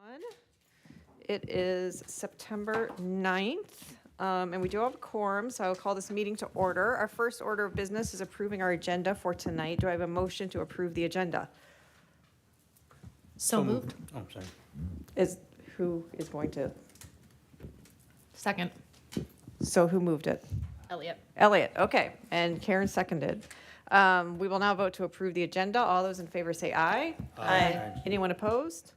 everyone. It is September 9th, and we do have a quorum, so I will call this meeting to order. Our first order of business is approving our agenda for tonight. Do I have a motion to approve the agenda? So moved. Oh, sorry. Who is going to, Second. so who moved it? Elliot. Elliot, okay, and Karen seconded. We will now vote to approve the agenda. All those in favor say aye. Aye. Anyone opposed?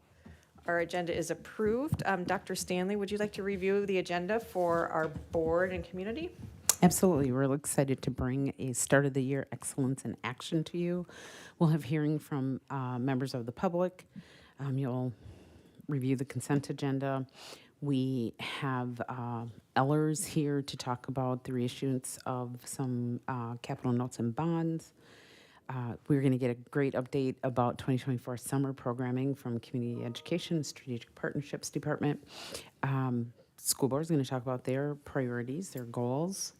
Our agenda is approved. Dr. Stanley, would you like to review the agenda for our board and community? Absolutely. We're really excited to bring a start of the year excellence in action to you. We'll have hearing from members of the public. You'll review the consent agenda. We have Ellers here to talk about the reissuance of some capital notes and bonds. We're going to get a great update about 2024 summer programming from Community Education Strategic Partnerships Department. School board is going to talk about their priorities, their goals.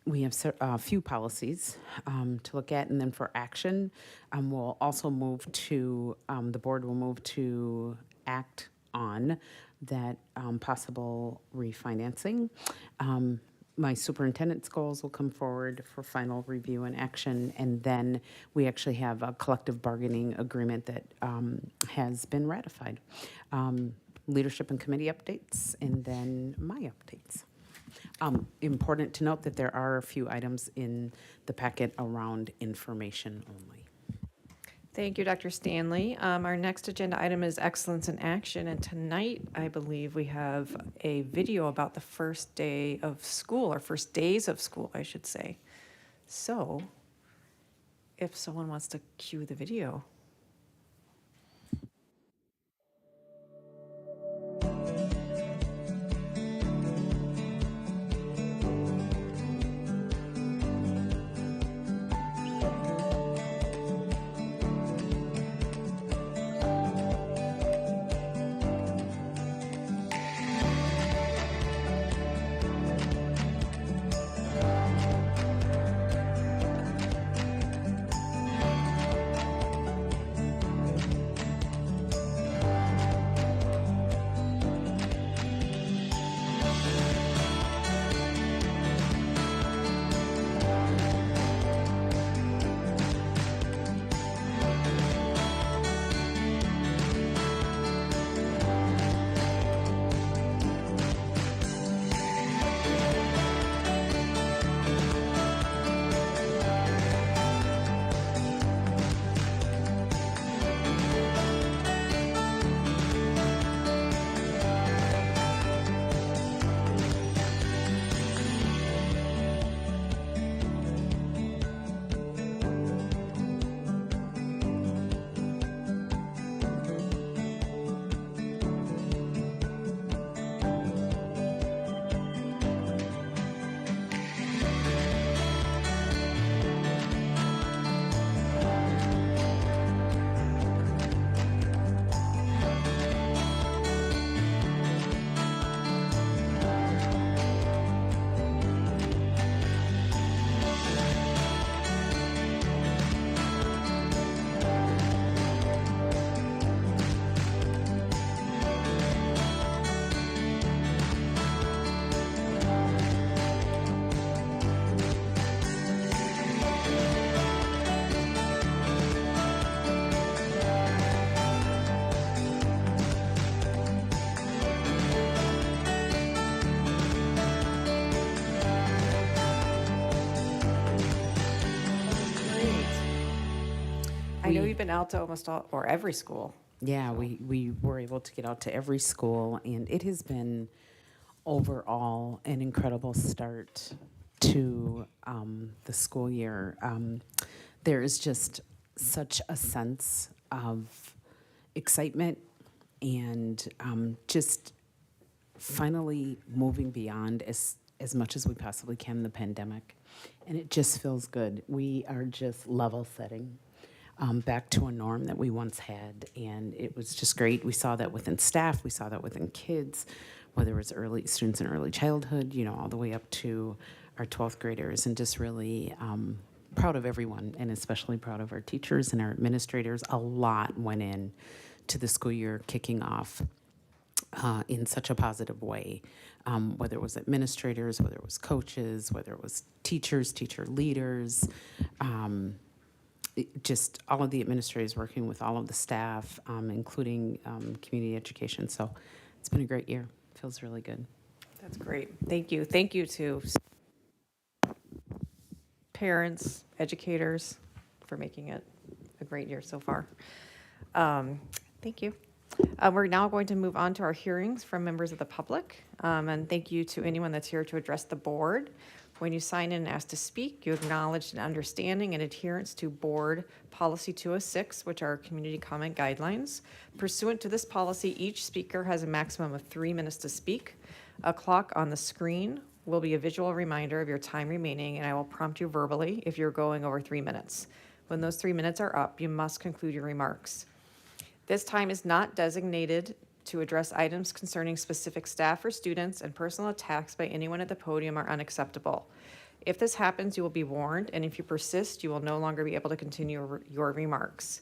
We have a few policies to look at, and then for action, we'll also move to, the board will move to act on that possible refinancing. My superintendent's goals will come forward for final review and action, and then we actually have a collective bargaining agreement that has been ratified. Leadership and committee updates, and then my updates. Important to note that there are a few items in the packet around information only. Thank you, Dr. Stanley. Our next agenda item is excellence in action, and tonight, I believe we have a video about the first day of school, or first days of school, I should say. So, if someone wants to cue the video. I know you've been out to almost all, or every school. Yeah, we were able to get out to every school, and it has been overall an incredible start to the school year. There is just such a sense of excitement and just finally moving beyond as much as we possibly can in the pandemic. And it just feels good. We are just level setting. Back to a norm that we once had, and it was just great. We saw that within staff, we saw that within kids, whether it was early students in early childhood, all the way up to our 12th graders, and just really proud of everyone, and especially proud of our teachers and our administrators. A lot went in to the school year kicking off in such a positive way, whether it was administrators, whether it was coaches, whether it was teachers, teacher leaders, just all of the administrators working with all of the staff, including community education. So it's been a great year. Feels really good. That's great. Thank you. Thank you to parents, educators for making it a great year so far. Thank you. We're now going to move on to our hearings from members of the public. And thank you to anyone that's here to address the board. When you sign in and ask to speak, you acknowledge an understanding and adherence to Board Policy 206, which are community comment guidelines. Pursuant to this policy, each speaker has a maximum of 3 minutes to speak. A clock on the screen will be a visual reminder of your time remaining, and I will prompt you verbally if you're going over 3 minutes. When those 3 minutes are up, you must conclude your remarks. This time is not designated to address items concerning specific staff or students, and personal attacks by anyone at the podium are unacceptable. If this happens, you will be warned, and if you persist, you will no longer be able to continue your remarks.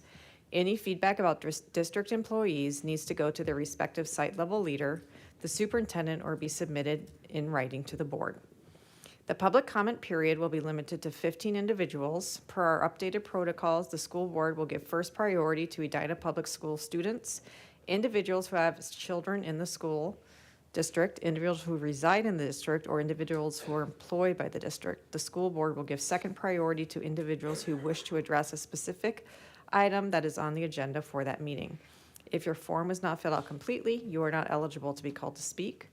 Any feedback about district employees needs to go to their respective site level leader, the superintendent, or be submitted in writing to the board. The public comment period will be limited to 15 individuals. Per our updated protocols, the school board will give first priority to Edina Public Schools students, individuals who have children in the school district, individuals who reside in the district, or individuals who are employed by the district. The school board will give second priority to individuals who wish to address a specific item that is on the agenda for that meeting. If your form is not filled out completely, you are not eligible to be called to speak.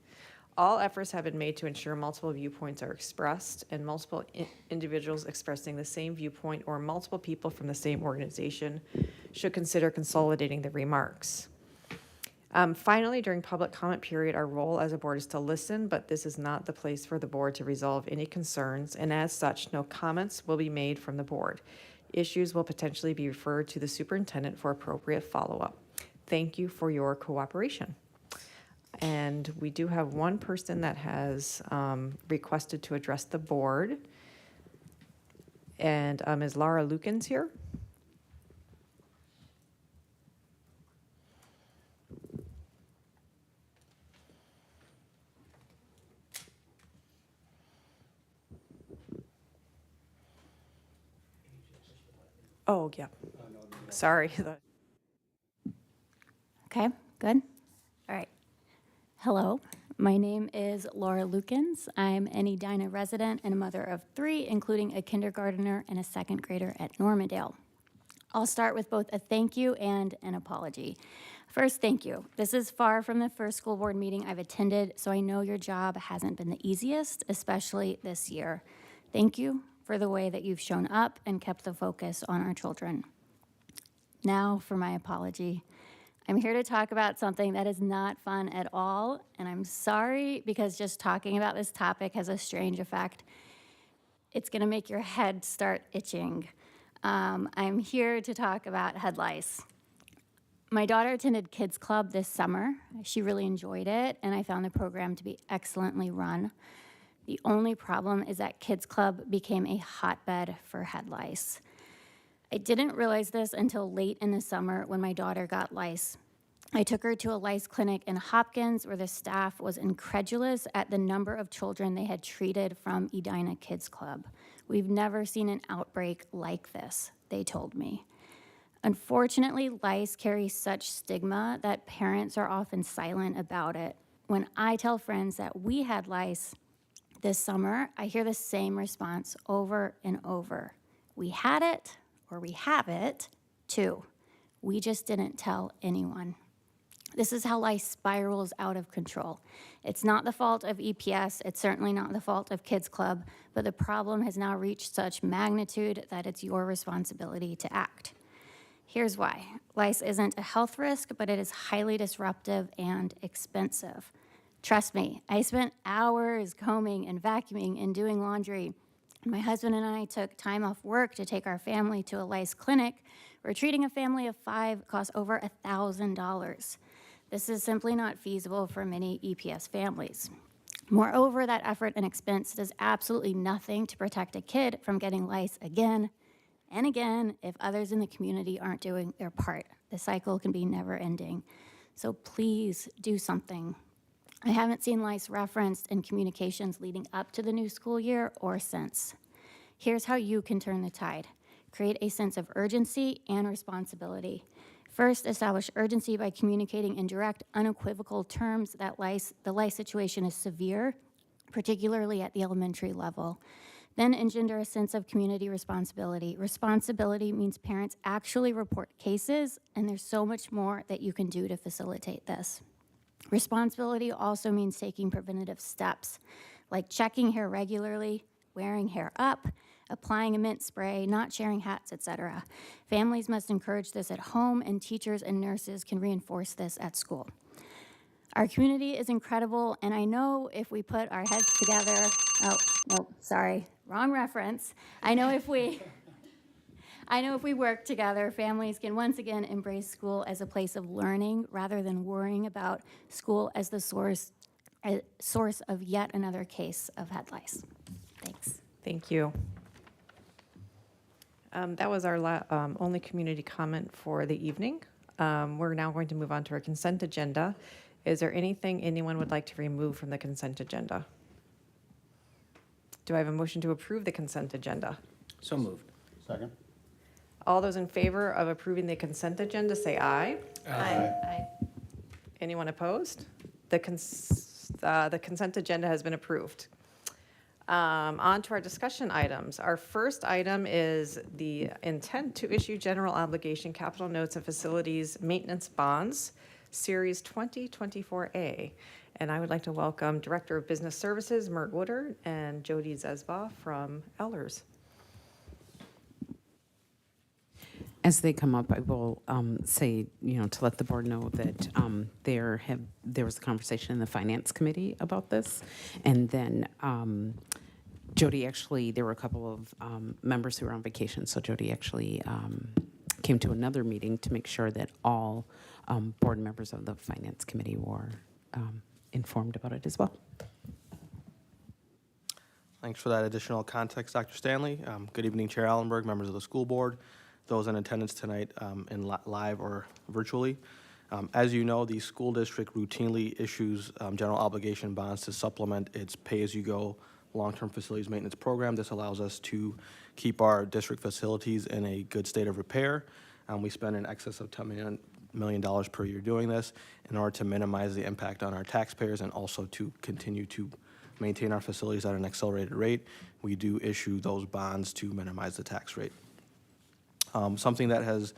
All efforts have been made to ensure multiple viewpoints are expressed, and multiple individuals expressing the same viewpoint or multiple people from the same organization should consider consolidating the remarks. Finally, during public comment period, our role as a board is to listen, but this is not the place for the board to resolve any concerns, and as such, no comments will be made from the board. Issues will potentially be referred to the superintendent for appropriate follow-up. Thank you for your cooperation. And we do have one person that has requested to address the board. And is Laura Lukens here? Oh, yeah. Sorry. Okay, good. All right. Hello, my name is Laura Lukens. I'm an Edina resident and a mother of 3, including a kindergartner and a 2nd grader at Normandale. I'll start with both a thank you and an apology. First, thank you. This is far from the first school board meeting I've attended, so I know your job hasn't been the easiest, especially this year. Thank you for the way that you've shown up and kept the focus on our children. Now for my apology. I'm here to talk about something that is not fun at all, and I'm sorry because just talking about this topic has a strange effect. It's gonna make your head start itching. I'm here to talk about head lice. My daughter attended Kids Club this summer. She really enjoyed it, and I found the program to be excellently run. The only problem is that Kids Club became a hotbed for head lice. I didn't realize this until late in the summer when my daughter got lice. I took her to a lice clinic in Hopkins where the staff was incredulous at the number of children they had treated from Edina Kids Club. We've never seen an outbreak like this, they told me. Unfortunately, lice carry such stigma that parents are often silent about it. When I tell friends that we had lice this summer, I hear the same response over and over. We had it, or we have it, too. We just didn't tell anyone. This is how lice spirals out of control. It's not the fault of EPS, it's certainly not the fault of Kids Club, but the problem has now reached such magnitude that it's your responsibility to act. Here's why. Lice isn't a health risk, but it is highly disruptive and expensive. Trust me, I spent hours combing and vacuuming and doing laundry. My husband and I took time off work to take our family to a lice clinic where treating a family of 5 costs over $1,000. This is simply not feasible for many EPS families. Moreover, that effort and expense does absolutely nothing to protect a kid from getting lice again and again if others in the community aren't doing their part. The cycle can be never ending. So please do something. I haven't seen lice referenced in communications leading up to the new school year or since. Here's how you can turn the tide. Create a sense of urgency and responsibility. First, establish urgency by communicating in direct, unequivocal terms that the lice situation is severe, particularly at the elementary level. Then engender a sense of community responsibility. Responsibility means parents actually report cases, and there's so much more that you can do to facilitate this. Responsibility also means taking preventative steps, like checking hair regularly, wearing hair up, applying a mint spray, not sharing hats, etc. Families must encourage this at home, and teachers and nurses can reinforce this at school. Our community is incredible, and I know if we put our heads together, oh, no, sorry, wrong reference. I know if we work together, families can once again embrace school as a place of learning rather than worrying about school as the source of yet another case of head lice. Thanks. Thank you. That was our only community comment for the evening. We're now going to move on to our consent agenda. Is there anything anyone would like to remove from the consent agenda? Do I have a motion to approve the consent agenda? So moved. Second. All those in favor of approving the consent agenda, say aye. Aye. Anyone opposed? The consent agenda has been approved. On to our discussion items. Our first item is the intent to issue general obligation capital notes and facilities maintenance bonds, Series 2024A. And I would like to welcome Director of Business Services, Mert Woodard, and Jody Zesba from Ellers. As they come up, I will say, to let the board know that there was a conversation in the Finance Committee about this. And then Jody actually, there were a couple of members who were on vacation. So Jody actually came to another meeting to make sure that all board members of the Finance Committee were informed about it as well. Thanks for that additional context, Dr. Stanley. Good evening, Chair Allenberg, members of the school board, those in attendance tonight in live or virtually. As you know, the school district routinely issues general obligation bonds to supplement its pay-as-you-go long-term facilities maintenance program. This allows us to keep our district facilities in a good state of repair. We spend in excess of $10 million per year doing this in order to minimize the impact on our taxpayers and also to continue to maintain our facilities at an accelerated rate. We do issue those bonds to minimize the tax rate. Something that has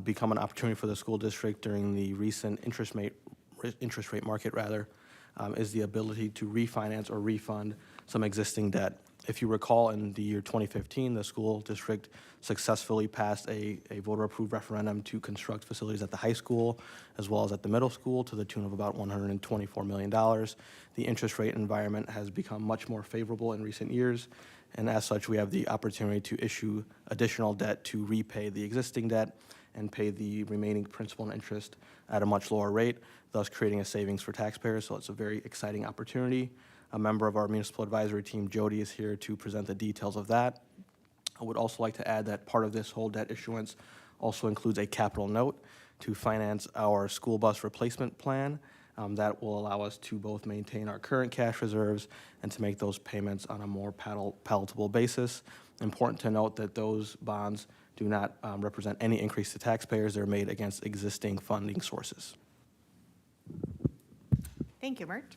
become an opportunity for the school district during the recent interest rate market is the ability to refinance or refund some existing debt. If you recall, in the year 2015, the school district successfully passed a voter-approved referendum to construct facilities at the high school as well as at the middle school to the tune of about $124 million. The interest rate environment has become much more favorable in recent years, and as such, we have the opportunity to issue additional debt to repay the existing debt and pay the remaining principal and interest at a much lower rate, thus creating a savings for taxpayers. So it's a very exciting opportunity. A member of our municipal advisory team, Jody, is here to present the details of that. I would also like to add that part of this whole debt issuance also includes a capital note to finance our school bus replacement plan. That will allow us to both maintain our current cash reserves and to make those payments on a more palatable basis. Important to note that those bonds do not represent any increase to taxpayers. They're made against existing funding sources. Thank you, Mert.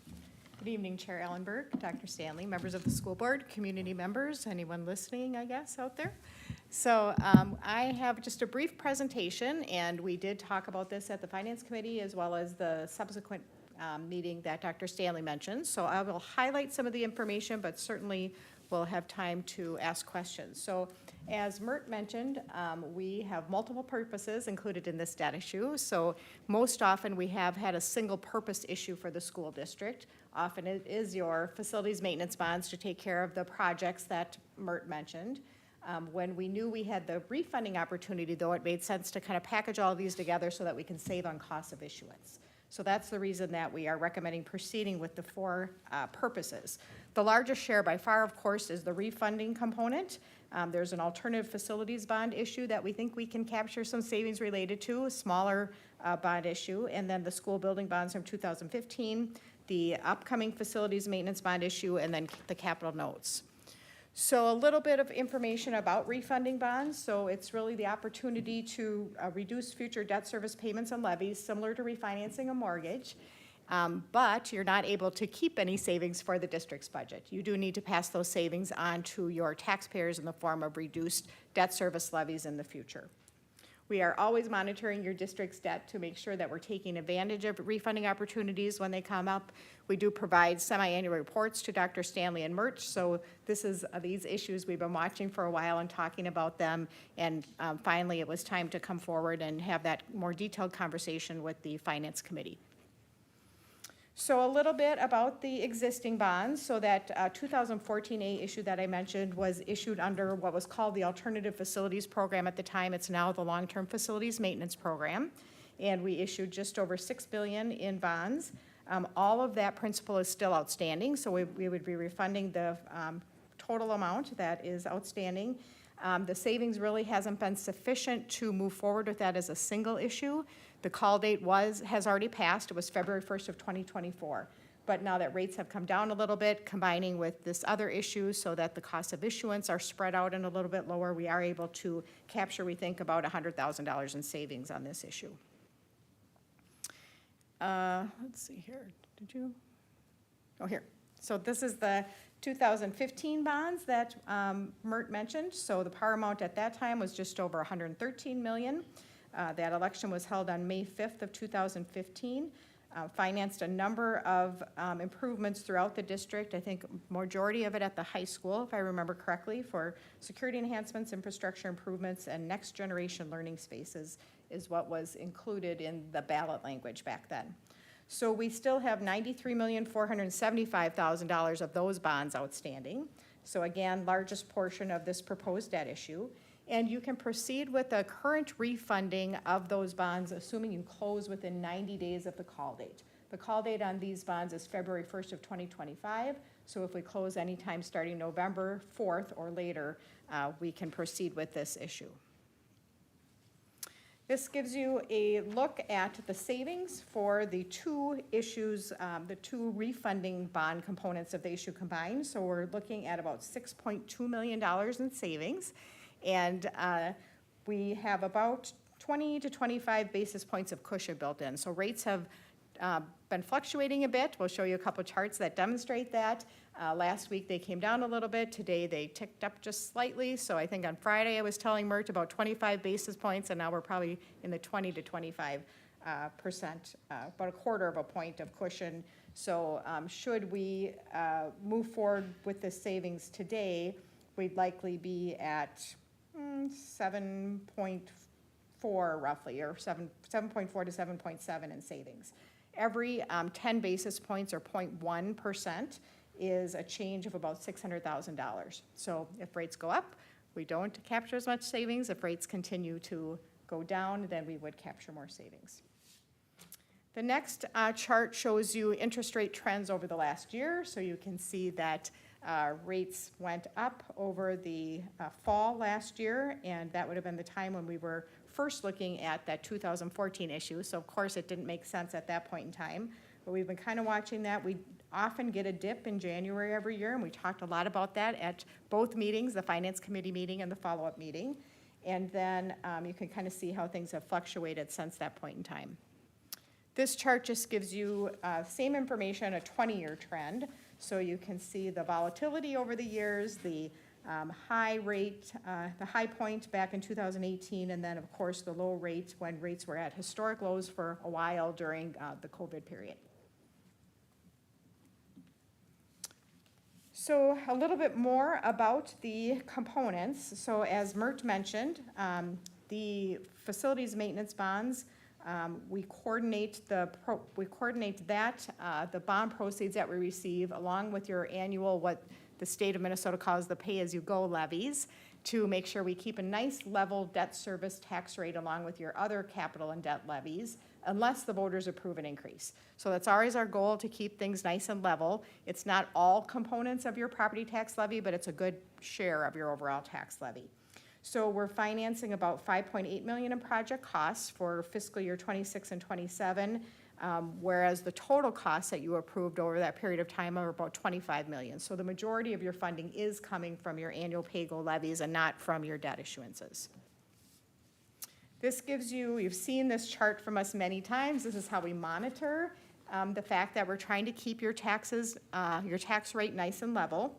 Good evening, Chair Ellenberg, Dr. Stanley, members of the school board, community members, anyone listening, I guess, out there. So I have just a brief presentation, and we did talk about this at the Finance Committee as well as the subsequent meeting that Dr. Stanley mentioned. So I will highlight some of the information, but certainly we'll have time to ask questions. So as Mert mentioned, we have multiple purposes included in this debt issue. So most often we have had a single purpose issue for the school district. Often it is your facilities maintenance bonds to take care of the projects that Mert mentioned. When we knew we had the refunding opportunity, though, it made sense to kind of package all of these together so that we can save on cost of issuance. So that's the reason that we are recommending proceeding with the four purposes. The largest share by far, of course, is the refunding component. There's an alternative facilities bond issue that we think we can capture some savings related to, a smaller bond issue, and then the school building bonds from 2015, the upcoming facilities maintenance bond issue, and then the capital notes. So a little bit of information about refunding bonds. So it's really the opportunity to reduce future debt service payments and levies, similar to refinancing a mortgage. But you're not able to keep any savings for the district's budget. You do need to pass those savings on to your taxpayers in the form of reduced debt service levies in the future. We are always monitoring your district's debt to make sure that we're taking advantage of refunding opportunities when they come up. We do provide semi-annual reports to Dr. Stanley and Murch, so this is these issues we've been watching for a while and talking about them, and finally it was time to come forward and have that more detailed conversation with the Finance Committee. So a little bit about the existing bonds. So that 2014A issue that I mentioned was issued under what was called the Alternative Facilities Program at the time. It's now the Long-Term Facilities Maintenance Program. And we issued just over $6 billion in bonds. All of that principal is still outstanding, so we would be refunding the total amount that is outstanding. The savings really hasn't been sufficient to move forward with that as a single issue. The call date has already passed. It was February 1st of 2024. But now that rates have come down a little bit, combining with this other issue so that the costs of issuance are spread out and a little bit lower, we are able to capture, we think, about $100,000 in savings on this issue. Let's see here. Did you? Oh, here. So this is the 2015 bonds that Mert mentioned. So the par amount at that time was just over $113 million. That election was held on May 5th of 2015. Financed a number of improvements throughout the district. I think majority of it at the high school, if I remember correctly, for security enhancements, infrastructure improvements, and next generation learning spaces is what was included in the ballot language back then. So we still have $93,475,000 of those bonds outstanding. So again, largest portion of this proposed debt issue. And you can proceed with a current refunding of those bonds, assuming you close within 90 days of the call date. The call date on these bonds is February 1st of 2025. So if we close anytime starting November 4th or later, we can proceed with this issue. This gives you a look at the savings for the two issues, the two refunding bond components of the issue combined. So we're looking at about $6.2 million in savings. And we have about 20 to 25 basis points of cushion built in. So rates have been fluctuating a bit. We'll show you a couple charts that demonstrate that. Last week they came down a little bit. Today they ticked up just slightly. So I think on Friday I was telling Mert about 25 basis points, and now we're probably in the 20 to 25%, about a quarter of a point of cushion. So should we move forward with the savings today, we'd likely be at 7.4 roughly, or 7.4 to 7.7 in savings. Every 10 basis points or 0.1% is a change of about $600,000. So if rates go up, we don't capture as much savings. If rates continue to go down, then we would capture more savings. The next chart shows you interest rate trends over the last year. So you can see that rates went up over the fall last year, and that would have been the time when we were first looking at that 2014 issue. So of course it didn't make sense at that point in time, but we've been kind of watching that. We often get a dip in January every year, and we talked a lot about that at both meetings, the Finance Committee meeting and the follow-up meeting. And then you can kind of see how things have fluctuated since that point in time. This chart just gives you same information, a 20-year trend. So you can see the volatility over the years, the high rate, the high point back in 2018, and then of course the low rate when rates were at historic lows for a while during the COVID period. So a little bit more about the components. So as Mert mentioned, the facilities maintenance bonds, we coordinate the bond proceeds that we receive along with your annual, what the state of Minnesota calls the pay-as-you-go levies, to make sure we keep a nice level debt service tax rate along with your other capital and debt levies unless the voters approve an increase. So that's always our goal, to keep things nice and level. It's not all components of your property tax levy, but it's a good share of your overall tax levy. So we're financing about $5.8 million in project costs for fiscal year 26 and 27, whereas the total costs that you approved over that period of time are about $25 million. So the majority of your funding is coming from your annual pay-go levies and not from your debt issuances. This gives you, you've seen this chart from us many times. This is how we monitor the fact that we're trying to keep your taxes, your tax rate nice and level.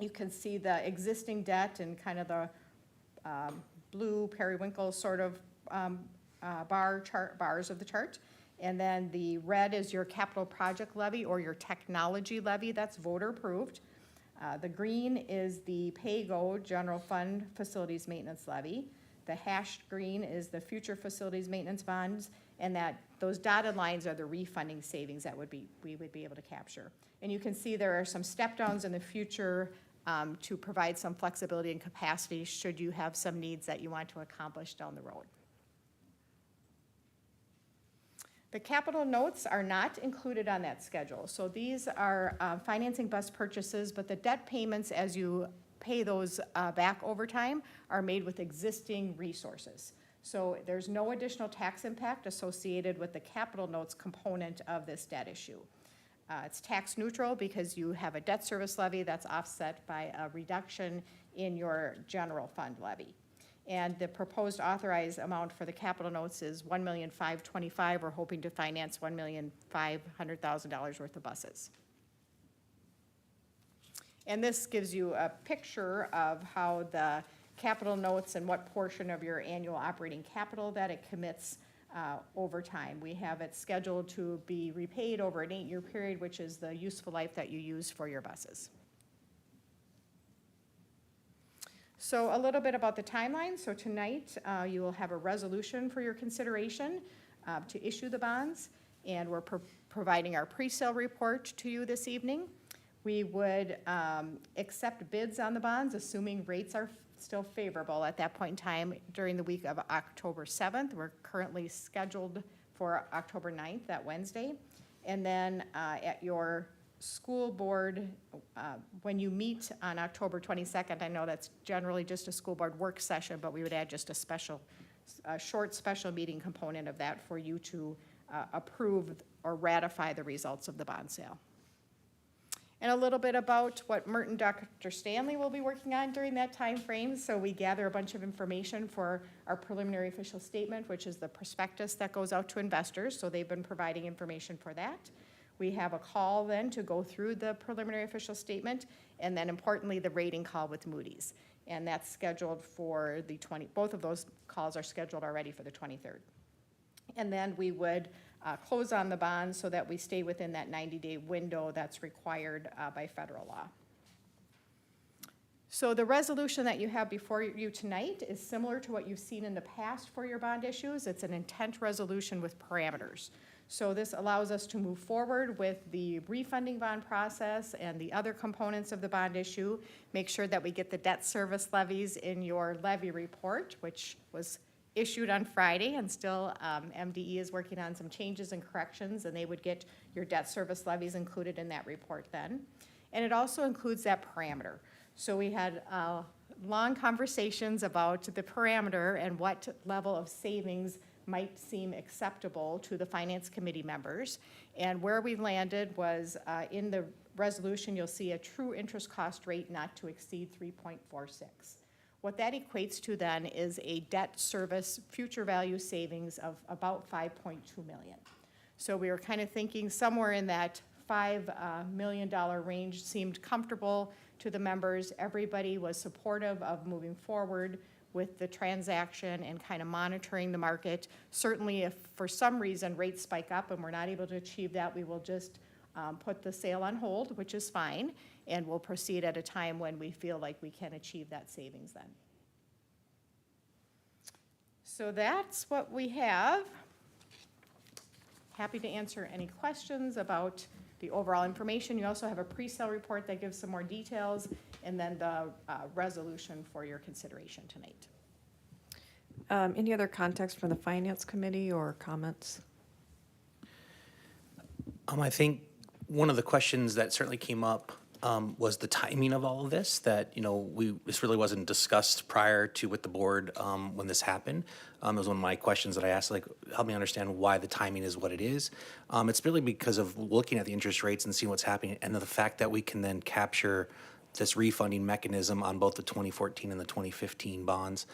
You can see the existing debt and kind of the blue periwinkle sort of bars of the chart. And then the red is your capital project levy or your technology levy that's voter approved. The green is the pay-go general fund facilities maintenance levy. The hashed green is the future facilities maintenance bonds, and those dotted lines are the refunding savings that we would be able to capture. And you can see there are some step downs in the future to provide some flexibility and capacity should you have some needs that you want to accomplish down the road. The capital notes are not included on that schedule. So these are financing bus purchases, but the debt payments as you pay those back over time are made with existing resources. So there's no additional tax impact associated with the capital notes component of this debt issue. It's tax neutral because you have a debt service levy that's offset by a reduction in your general fund levy. And the proposed authorized amount for the capital notes is $1,525,000. We're hoping to finance $1,500,000 worth of buses. And this gives you a picture of how the capital notes and what portion of your annual operating capital that it commits over time. We have it scheduled to be repaid over an 8-year period, which is the useful life that you use for your buses. So a little bit about the timeline. So tonight you will have a resolution for your consideration to issue the bonds, and we're providing our pre-sale report to you this evening. We would accept bids on the bonds, assuming rates are still favorable at that point in time during the week of October 7th. We're currently scheduled for October 9th, that Wednesday. And then at your school board, when you meet on October 22nd, I know that's generally just a school board work session, but we would add just a short special meeting component of that for you to approve or ratify the results of the bond sale. And a little bit about what Mert and Dr. Stanley will be working on during that time frame. So we gather a bunch of information for our preliminary official statement, which is the prospectus that goes out to investors. So they've been providing information for that. We have a call then to go through the preliminary official statement, and then importantly, the rating call with Moody's. And that's scheduled for both of those calls are scheduled already for the 23rd. And then we would close on the bonds so that we stay within that 90-day window that's required by federal law. So the resolution that you have before you tonight is similar to what you've seen in the past for your bond issues. It's an intent resolution with parameters. So this allows us to move forward with the refunding bond process and the other components of the bond issue, make sure that we get the debt service levies in your levy report, which was issued on Friday, and still MDE is working on some changes and corrections, and they would get your debt service levies included in that report then. And it also includes that parameter. So we had long conversations about the parameter and what level of savings might seem acceptable to the Finance Committee members. And where we landed was in the resolution, you'll see a true interest cost rate not to exceed 3.46. What that equates to then is a debt service future value savings of about $5.2 million. So we were kind of thinking somewhere in that $5 million range seemed comfortable to the members. Everybody was supportive of moving forward with the transaction and kind of monitoring the market. Certainly if for some reason rates spike up and we're not able to achieve that, we will just put the sale on hold, which is fine, and we'll proceed at a time when we feel like we can achieve that savings then. So that's what we have. Happy to answer any questions about the overall information. You also have a pre-sale report that gives some more details, and then the resolution for your consideration tonight. Any other context from the Finance Committee or comments? I think one of the questions that certainly came up was the timing of all of this, that, this really wasn't discussed prior to with the board when this happened. It was one of my questions that I asked, like, help me understand why the timing is what it is. It's really because of looking at the interest rates and seeing what's happening, and the fact that we can then capture this refunding mechanism on both the 2014 and the 2015 bonds.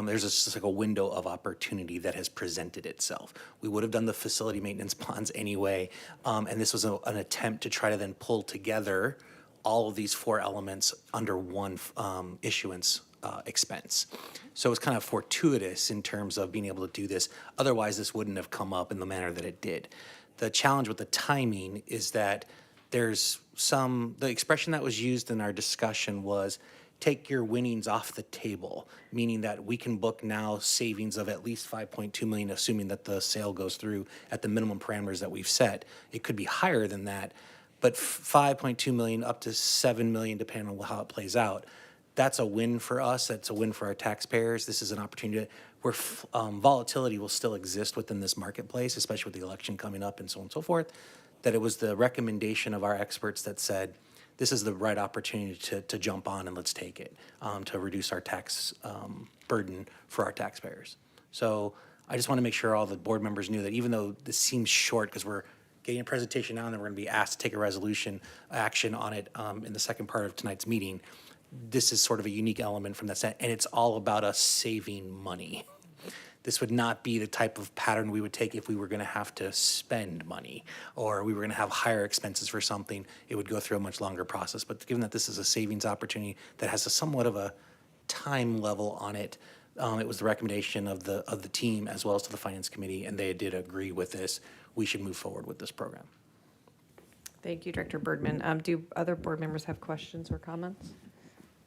There's just like a window of opportunity that has presented itself. We would have done the facility maintenance bonds anyway, and this was an attempt to try to then pull together all of these four elements under one issuance expense. So it's kind of fortuitous in terms of being able to do this. Otherwise, this wouldn't have come up in the manner that it did. The challenge with the timing is that there's the expression that was used in our discussion was take your winnings off the table, meaning that we can book now savings of at least 5.2 million, assuming that the sale goes through at the minimum parameters that we've set. It could be higher than that, but 5.2 million up to 7 million, depending on how it plays out. That's a win for us. That's a win for our taxpayers. This is an opportunity where volatility will still exist within this marketplace, especially with the election coming up and so on and so forth, that it was the recommendation of our experts that said, this is the right opportunity to jump on and let's take it to reduce our tax burden for our taxpayers. So I just want to make sure all the board members knew that even though this seems short, because we're getting a presentation now and then we're going to be asked to take a resolution action on it in the second part of tonight's meeting, this is sort of a unique element from that set, and it's all about us saving money. This would not be the type of pattern we would take if we were going to have to spend money or we were going to have higher expenses for something. It would go through a much longer process. But given that this is a savings opportunity that has a somewhat of a time level on it, it was the recommendation of the team as well as to the Finance Committee, and they did agree with this. We should move forward with this program. Thank you, Director Birdman. Do other board members have questions or comments?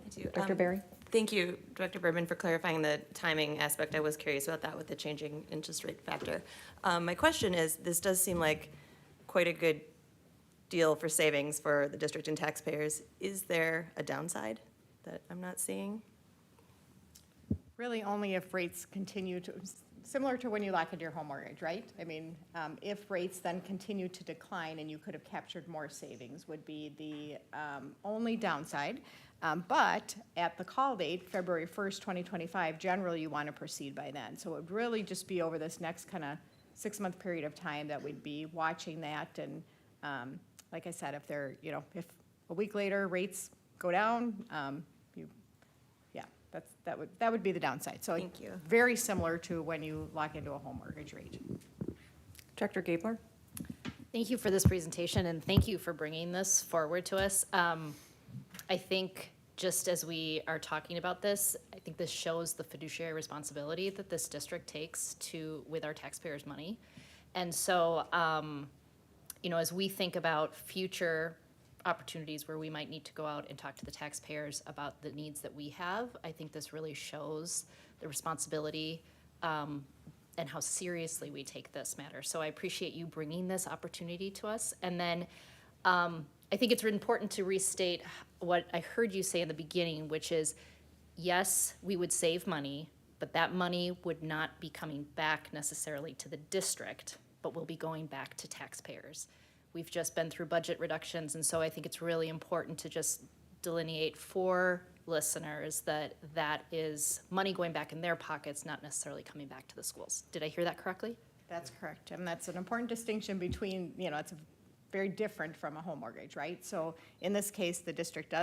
I do. Dr. Berry? Thank you, Director Birdman, for clarifying the timing aspect. I was curious about that with the changing interest rate factor. My question is, this does seem like quite a good deal for savings for the district and taxpayers. Is there a downside that I'm not seeing? Really only if rates continue to, similar to when you lock into your home mortgage, right? I mean, if rates then continue to decline and you could have captured more savings would be the only downside. But at the call date, February 1st, 2025, generally you want to proceed by then. So it would really just be over this next kind of 6-month period of time that we'd be watching that. And like I said, if a week later rates go down, that would be the downside. So Thank you. very similar to when you lock into a home mortgage rate. Director Gabler? Thank you for this presentation, and thank you for bringing this forward to us. I think just as we are talking about this, I think this shows the fiduciary responsibility that this district takes with our taxpayers' money. And so, as we think about future opportunities where we might need to go out and talk to the taxpayers about the needs that we have, I think this really shows the responsibility and how seriously we take this matter. So I appreciate you bringing this opportunity to us. And then I think it's important to restate what I heard you say in the beginning, which is, yes, we would save money, but that money would not be coming back necessarily to the district, but will be going back to taxpayers. We've just been through budget reductions, and so I think it's really important to just delineate for listeners that that is money going back in their pockets, not necessarily coming back to the schools. Did I hear that correctly? That's correct. And that's an important distinction between, it's very different from a home mortgage, right? So in this case, the district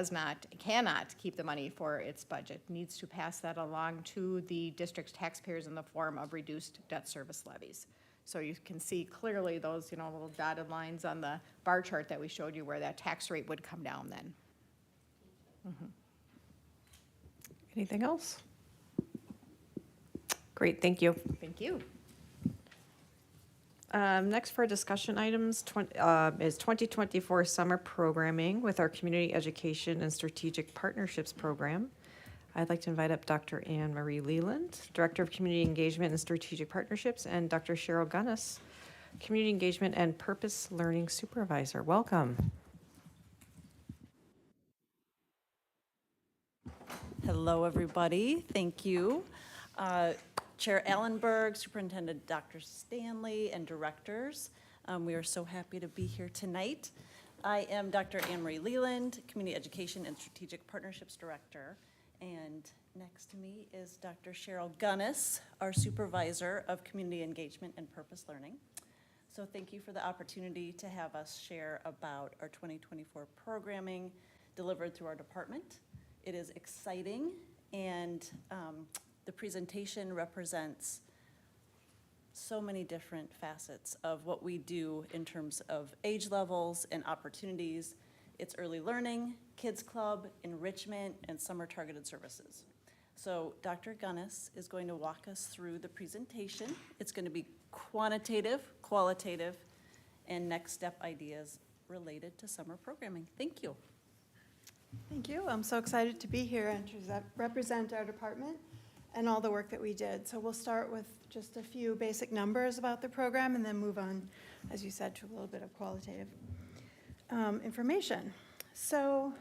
cannot keep the money for its budget, needs to pass that along to the district's taxpayers in the form of reduced debt service levies. So you can see clearly those, little dotted lines on the bar chart that we showed you where that tax rate would come down then. Mm-hmm. Anything else? Great, thank you. Thank you. Next for discussion items is 2024 summer programming with our Community Education and Strategic Partnerships Program. I'd like to invite up Dr. Anne Marie Leland, Director of Community Engagement and Strategic Partnerships, and Dr. Cheryl Gunnis, Community Engagement and Purpose Learning Supervisor. Welcome. Hello, everybody. Thank you. Chair Allenberg, Superintendent Dr. Stanley, and directors. We are so happy to be here tonight. I am Dr. Anne-Marie Leland, Community Education and Strategic Partnerships Director. And next to me is Dr. Cheryl Gunnis, our Supervisor of Community Engagement and Purpose Learning. So thank you for the opportunity to have us share about our 2024 programming delivered through our department. It is exciting, and the presentation represents so many different facets of what we do in terms of age levels and opportunities. It's early learning, kids club, enrichment, and summer targeted services. So Dr. Gunnis is going to walk us through the presentation. It's going to be quantitative, qualitative, and next step ideas related to summer programming. Thank you. Thank you. I'm so excited to be here and to represent our department and all the work that we did. So we'll start with just a few basic numbers about the program and then move on, as you said, to a little bit of qualitative information. So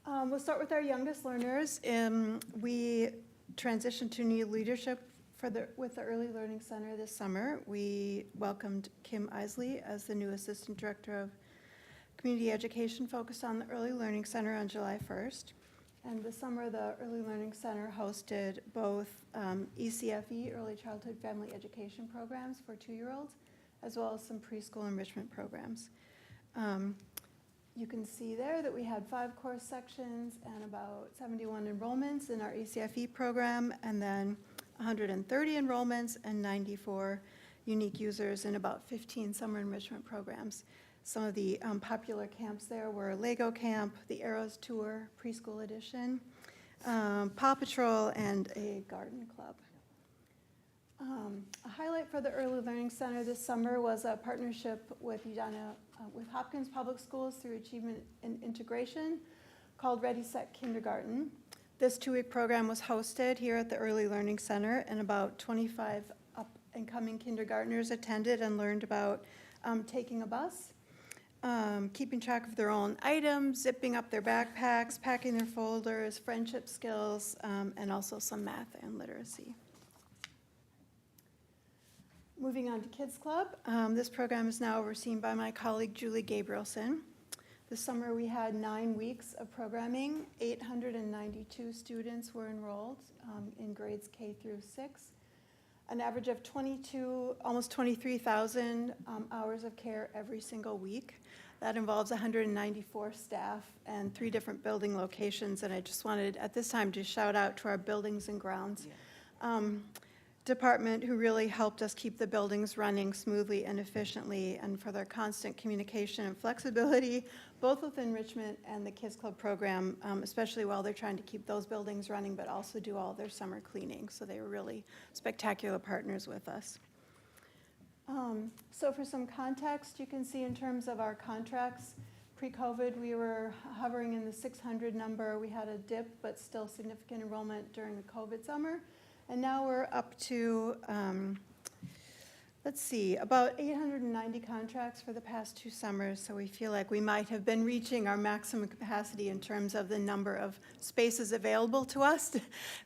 we'll start with our youngest learners. We transitioned to new leadership with the Early Learning Center this summer. We welcomed Kim Isley as the new Assistant Director of Community Education focused on the Early Learning Center on July 1st. And this summer, the Early Learning Center hosted both ECFE, Early Childhood Family Education programs for 2-year-olds, as well as some preschool enrichment programs. You can see there that we had 5 course sections and about 71 enrollments in our ECFE program, and then 130 enrollments and 94 unique users in about 15 summer enrichment programs. Some of the popular camps there were Lego Camp, the Arrows Tour, Preschool Edition, Paw Patrol, and a garden club. A highlight for the Early Learning Center this summer was a partnership with Edina, with Hopkins Public Schools through Achievement and Integration called Ready, Set, Kindergarten. This 2-week program was hosted here at the Early Learning Center, and about 25 up-and-coming kindergartners attended and learned about taking a bus, keeping track of their own items, zipping up their backpacks, packing their folders, friendship skills, and also some math and literacy. Moving on to Kids Club. This program is now overseen by my colleague Julie Gabrielson. This summer we had 9 weeks of programming. 892 students were enrolled in grades K through 6. An average of almost 23,000 hours of care every single week. That involves 194 staff and 3 different building locations. And I just wanted at this time to shout out to our buildings and grounds department, who really helped us keep the buildings running smoothly and efficiently, and for their constant communication and flexibility, both with enrichment and the Kids Club program, especially while they're trying to keep those buildings running, but also do all their summer cleaning. So they were really spectacular partners with us. So for some context, you can see in terms of our contracts, pre-COVID, we were hovering in the 600 number. We had a dip, but still significant enrollment during the COVID summer. And now we're up to, about 890 contracts for the past 2 summers. So we feel like we might have been reaching our maximum capacity in terms of the number of spaces available to us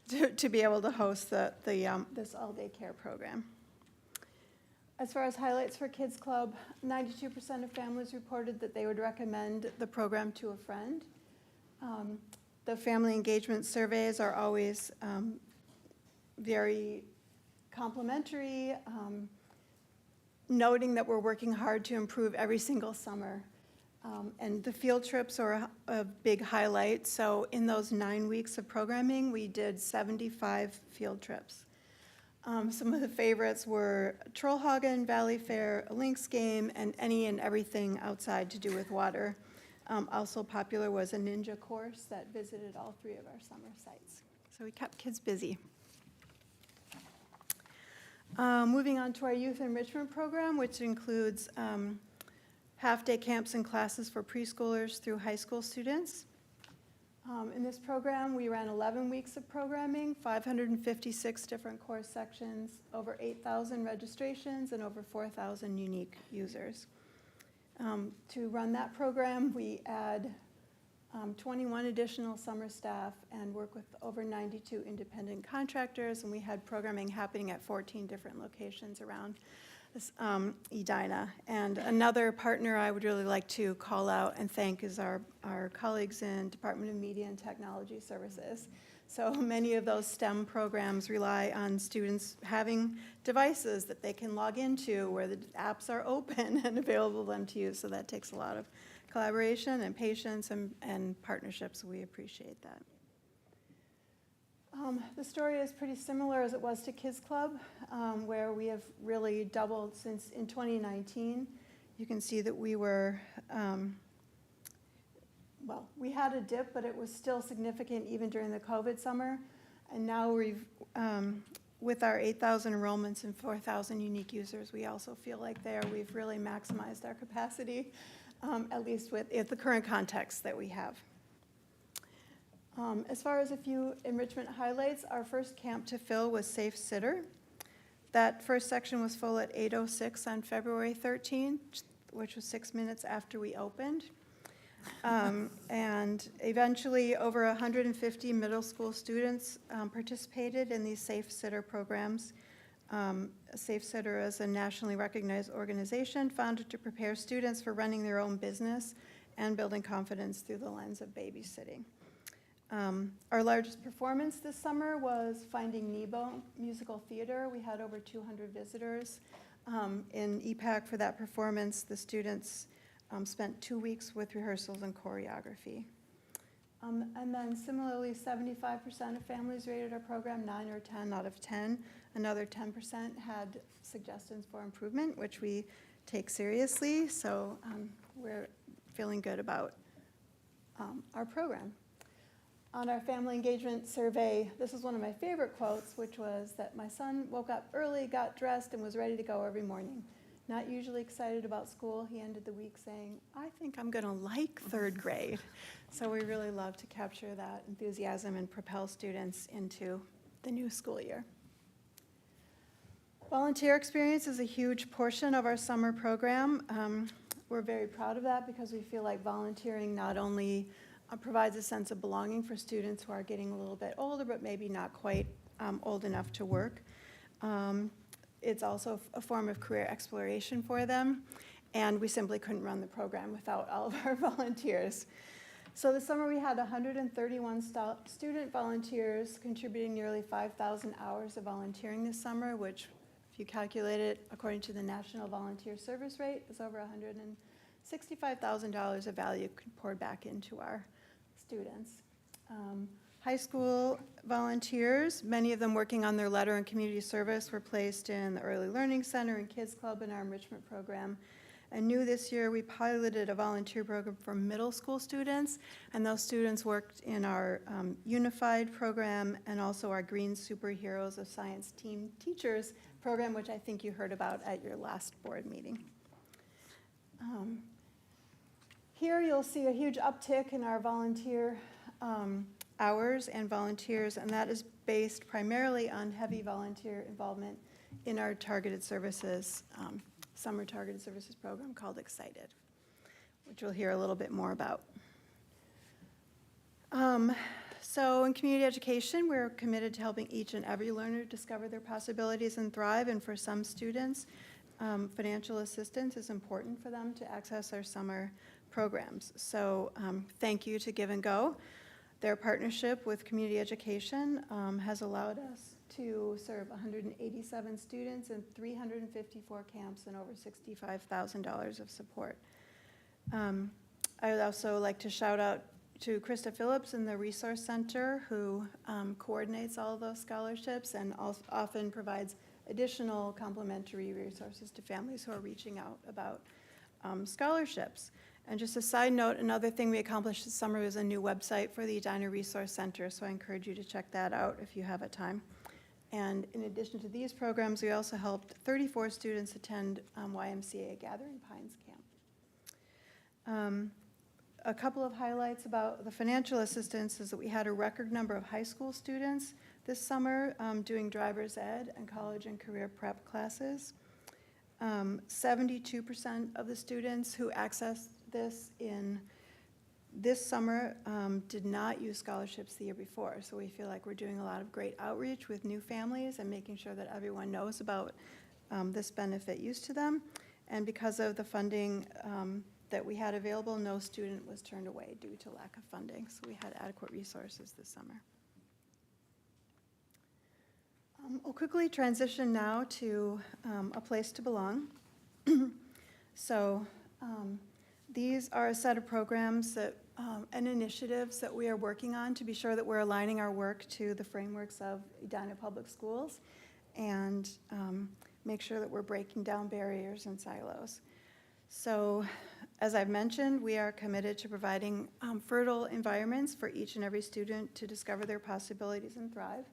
to be able to host this all-day care program. As far as highlights for Kids Club, 92% of families reported that they would recommend the program to a friend. The family engagement surveys are always very complimentary, noting that we're working hard to improve every single summer. And the field trips are a big highlight. So in those 9 weeks of programming, we did 75 field trips. Some of the favorites were Trollhagen, Valley Fair, a Lynx game, and any and everything outside to do with water. Also popular was a ninja course that visited all 3 of our summer sites. So we kept kids busy. Moving on to our youth enrichment program, which includes half-day camps and classes for preschoolers through high school students. In this program, we ran 11 weeks of programming, 556 different course sections, over 8,000 registrations, and over 4,000 unique users. To run that program, we add 21 additional summer staff and work with over 92 independent contractors, and we had programming happening at 14 different locations around Edina. And another partner I would really like to call out and thank is our colleagues in Department of Media and Technology Services. So many of those STEM programs rely on students having devices that they can log into where the apps are open and available to them to use. So that takes a lot of collaboration and patience and partnerships. We appreciate that. The story is pretty similar as it was to Kids Club, where we have really doubled since in 2019. You can see that we were, well, we had a dip, but it was still significant even during the COVID summer. And now we've, with our 8,000 enrollments and 4,000 unique users, we also feel like we've really maximized our capacity, at least with the current context that we have. As far as a few enrichment highlights, our first camp to fill was Safe Sitter. That first section was full at 8:06 on February 13th, which was 6 minutes after we opened. And eventually, over 150 middle school students participated in these Safe Sitter programs. Safe Sitter is a nationally recognized organization founded to prepare students for running their own business and building confidence through the lens of babysitting. Our largest performance this summer was Finding Nebo musical theater. We had over 200 visitors in EPAC for that performance. The students spent 2 weeks with rehearsals and choreography. And then similarly, 75% of families rated our program 9 or 10 out of 10. Another 10% had suggestions for improvement, which we take seriously. So we're feeling good about our program. On our family engagement survey, this is one of my favorite quotes, which was that my son woke up early, got dressed, and was ready to go every morning. Not usually excited about school, he ended the week saying, I think I'm going to like third grade. So we really love to capture that enthusiasm and propel students into the new school year. Volunteer experience is a huge portion of our summer program. We're very proud of that because we feel like volunteering not only provides a sense of belonging for students who are getting a little bit older, but maybe not quite old enough to work. It's also a form of career exploration for them, and we simply couldn't run the program without all of our volunteers. So this summer we had 131 student volunteers contributing nearly 5,000 hours of volunteering this summer, which, if you calculate it according to the National Volunteer Service Rate, is over $165,000 of value poured back into our students. High school volunteers, many of them working on their letter and community service, were placed in the Early Learning Center and Kids Club in our enrichment program. And new this year, we piloted a volunteer program for middle school students, and those students worked in our Unified program and also our Green Superheroes of Science Team Teachers program, which I think you heard about at your last board meeting. Here you'll see a huge uptick in our volunteer hours and volunteers, and that is based primarily on heavy volunteer involvement in our targeted services, summer targeted services program called Excited, which we'll hear a little bit more about. So in community education, we're committed to helping each and every learner discover their possibilities and thrive, and for some students, financial assistance is important for them to access our summer programs. So thank you to Give and Go. Their partnership with community education has allowed us to serve 187 students in 354 camps and over $65,000 of support. I would also like to shout out to Krista Phillips in the Resource Center, who coordinates all of those scholarships and often provides additional complementary resources to families who are reaching out about scholarships. And just a side note, another thing we accomplished this summer was a new website for the Edina Resource Center, so I encourage you to check that out if you have a time. And in addition to these programs, we also helped 34 students attend YMCA Gathering Pines Camp. A couple of highlights about the financial assistance is that we had a record number of high school students this summer doing driver's ed and college and career prep classes. 72% of the students who accessed this in this summer did not use scholarships the year before. So we feel like we're doing a lot of great outreach with new families and making sure that everyone knows about this benefit used to them. And because of the funding that we had available, no student was turned away due to lack of funding. So we had adequate resources this summer. I'll quickly transition now to a place to belong. So these are a set of programs that, and initiatives that we are working on to be sure that we're aligning our work to the frameworks of Edina Public Schools and make sure that we're breaking down barriers and silos. So as I've mentioned, we are committed to providing fertile environments for each and every student to discover their possibilities and thrive.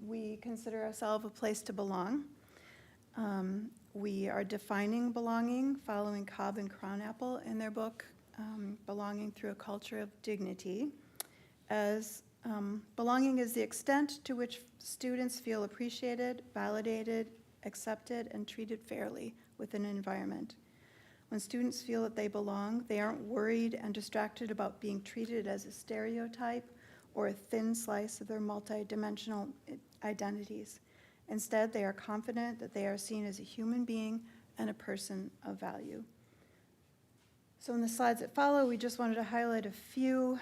We consider ourselves a place to belong. We are defining belonging, following Cobb and Cronapple in their book, Belonging Through a Culture of Dignity, as belonging is the extent to which students feel appreciated, validated, accepted, and treated fairly within an environment. When students feel that they belong, they aren't worried and distracted about being treated as a stereotype or a thin slice of their multidimensional identities. Instead, they are confident that they are seen as a human being and a person of value. So in the slides that follow, we just wanted to highlight a few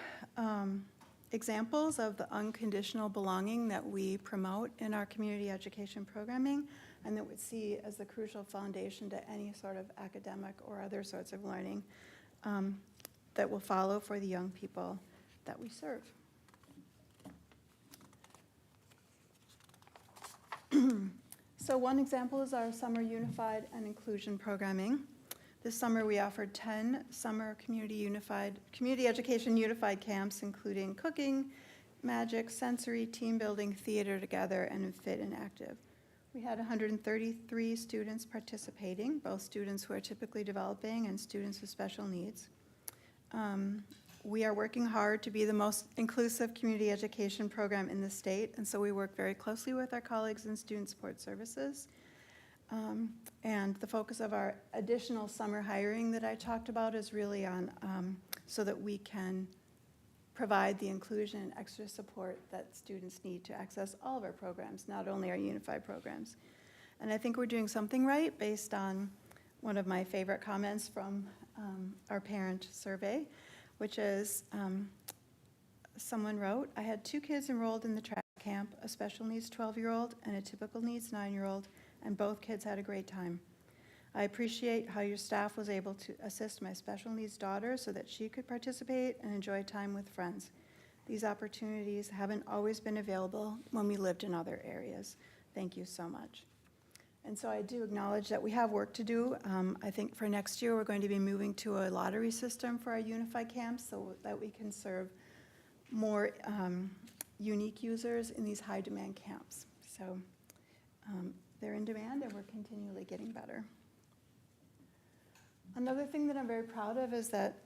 examples of the unconditional belonging that we promote in our community education programming and that we see as the crucial foundation to any sort of academic or other sorts of learning that will follow for the young people that we serve. So one example is our summer unified and inclusion programming. This summer we offered 10 summer community education unified camps, including cooking, magic, sensory, team building, theater together, and fit and active. We had 133 students participating, both students who are typically developing and students with special needs. We are working hard to be the most inclusive community education program in the state, and so we work very closely with our colleagues in Student Support Services. And the focus of our additional summer hiring that I talked about is really on so that we can provide the inclusion and extra support that students need to access all of our programs, not only our unified programs. And I think we're doing something right based on one of my favorite comments from our parent survey, which is someone wrote, "I had 2 kids enrolled in the track camp, a special needs 12-year-old and a typical needs 9-year-old, and both kids had a great time. I appreciate how your staff was able to assist my special needs daughter so that she could participate and enjoy time with friends. These opportunities haven't always been available when we lived in other areas. Thank you so much." And so I do acknowledge that we have work to do. I think for next year, we're going to be moving to a lottery system for our unified camps so that we can serve more unique users in these high-demand camps. So they're in demand, and we're continually getting better. Another thing that I'm very proud of is that,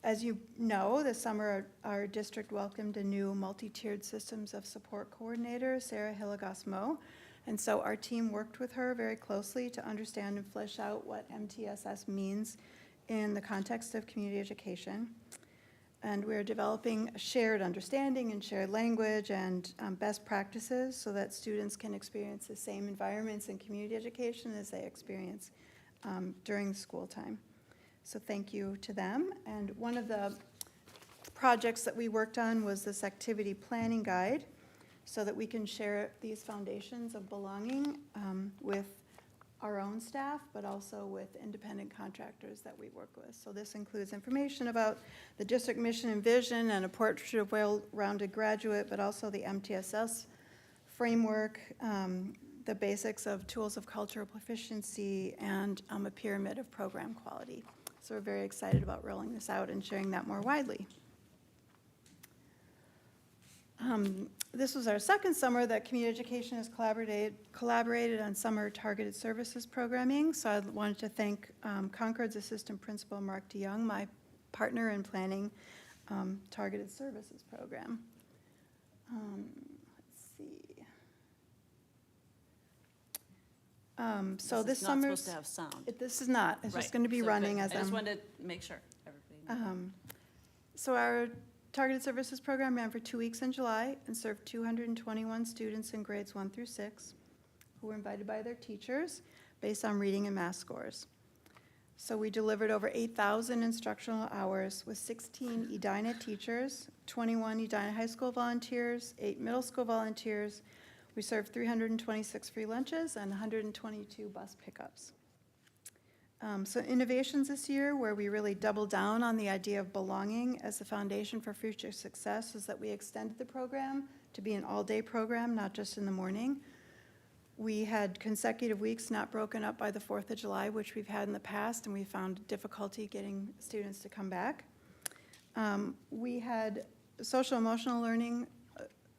as you know, this summer our district welcomed a new multi-tiered systems of support coordinator, Sarah Hilligas-Moe. And so our team worked with her very closely to understand and flesh out what MTSS means in the context of community education. And we're developing a shared understanding and shared language and best practices so that students can experience the same environments in community education as they experience during school time. So thank you to them. And one of the projects that we worked on was this activity planning guide, so that we can share these foundations of belonging with our own staff, but also with independent contractors that we work with. So this includes information about the district mission and vision and a portrait of well-rounded graduate, but also the MTSS framework, the basics of tools of cultural proficiency, and a pyramid of program quality. So we're very excited about rolling this out and sharing that more widely. This was our second summer that community education has collaborated on summer targeted services programming. So I wanted to thank Concord's assistant principal, Mark DeYoung, my partner in planning targeted services program. Let's see. So this summer's. This is not supposed to have sound. This is not. It's just going to be So running good. as I just I'm. wanted to make sure everybody knew. So our targeted services program ran for 2 weeks in July and served 221 students in grades 1 through 6. who were invited by their teachers based on reading and math scores. So we delivered over 8,000 instructional hours with 16 Edina teachers, 21 Edina high school volunteers, 8 middle school volunteers. We served 326 free lunches and 122 bus pickups. So innovations this year where we really doubled down on the idea of belonging as the foundation for future success is that we extended the program to be an all-day program, not just in the morning. We had consecutive weeks not broken up by the 4th of July, which we've had in the past, and we found difficulty getting students to come back. We had social emotional learning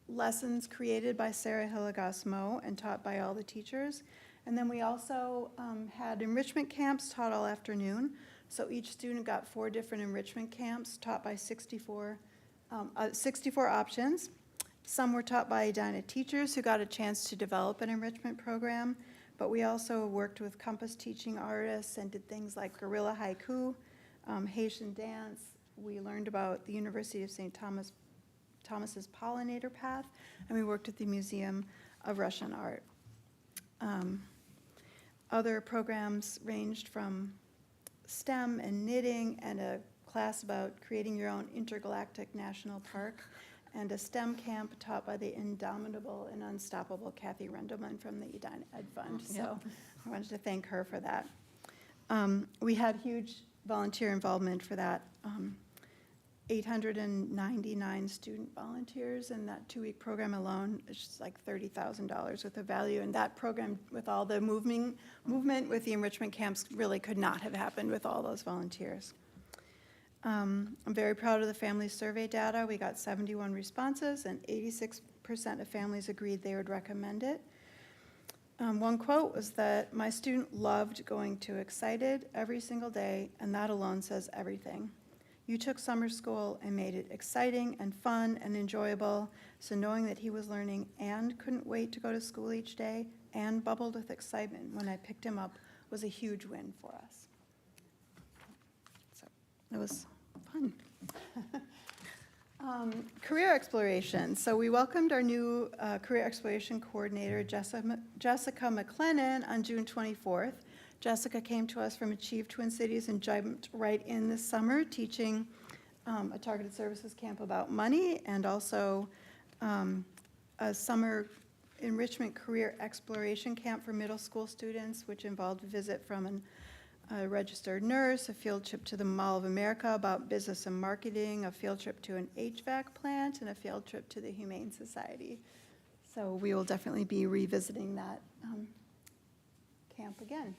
lessons created by Sarah Hilligas-Moe and taught by all the teachers. And then we also had enrichment camps taught all afternoon. So each student got 4 different enrichment camps taught by 64 options. Some were taught by Edina teachers who got a chance to develop an enrichment program, but we also worked with Compass teaching artists and did things like guerrilla haiku, Haitian dance. We learned about the University of St. Thomas's pollinator path, and we worked at the Museum of Russian Art. Other programs ranged from STEM and knitting and a class about creating your own intergalactic national park and a STEM camp taught by the indomitable and unstoppable Kathy Rendelman from the Edina Ed Fund. So I wanted to thank her for that. We had huge volunteer involvement for that. 899 student volunteers in that 2-week program alone. It's just like $30,000 worth of value. And that program, with all the movement with the enrichment camps, really could not have happened with all those volunteers. I'm very proud of the family survey data. We got 71 responses, and 86% of families agreed they would recommend it. One quote was that my student loved going to Excited every single day, and that alone says everything. You took summer school and made it exciting and fun and enjoyable, so knowing that he was learning and couldn't wait to go to school each day and bubbled with excitement when I picked him up was a huge win for us. So it was fun. Career exploration. So we welcomed our new career exploration coordinator, Jessica McLennan, on June 24th. Jessica came to us from Achieve Twin Cities and jumped right in this summer, teaching a targeted services camp about money and also a summer enrichment career exploration camp for middle school students, which involved a visit from a registered nurse, a field trip to the Mall of America about business and marketing, a field trip to an HVAC plant, and a field trip to the Humane Society. So we will definitely be revisiting that camp again.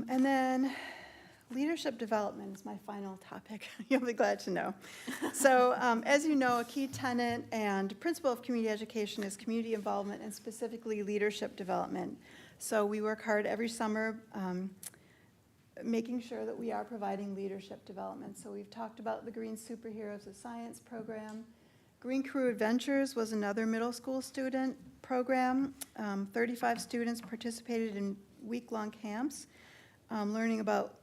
And then leadership development is my final topic. You'll be glad to know. So as you know, a key tenet and principle of community education is community involvement and specifically leadership development. So we work hard every summer making sure that we are providing leadership development. So we've talked about the Green Superheroes of Science program. Green Crew Adventures was another middle school student program. 35 students participated in week-long camps, learning about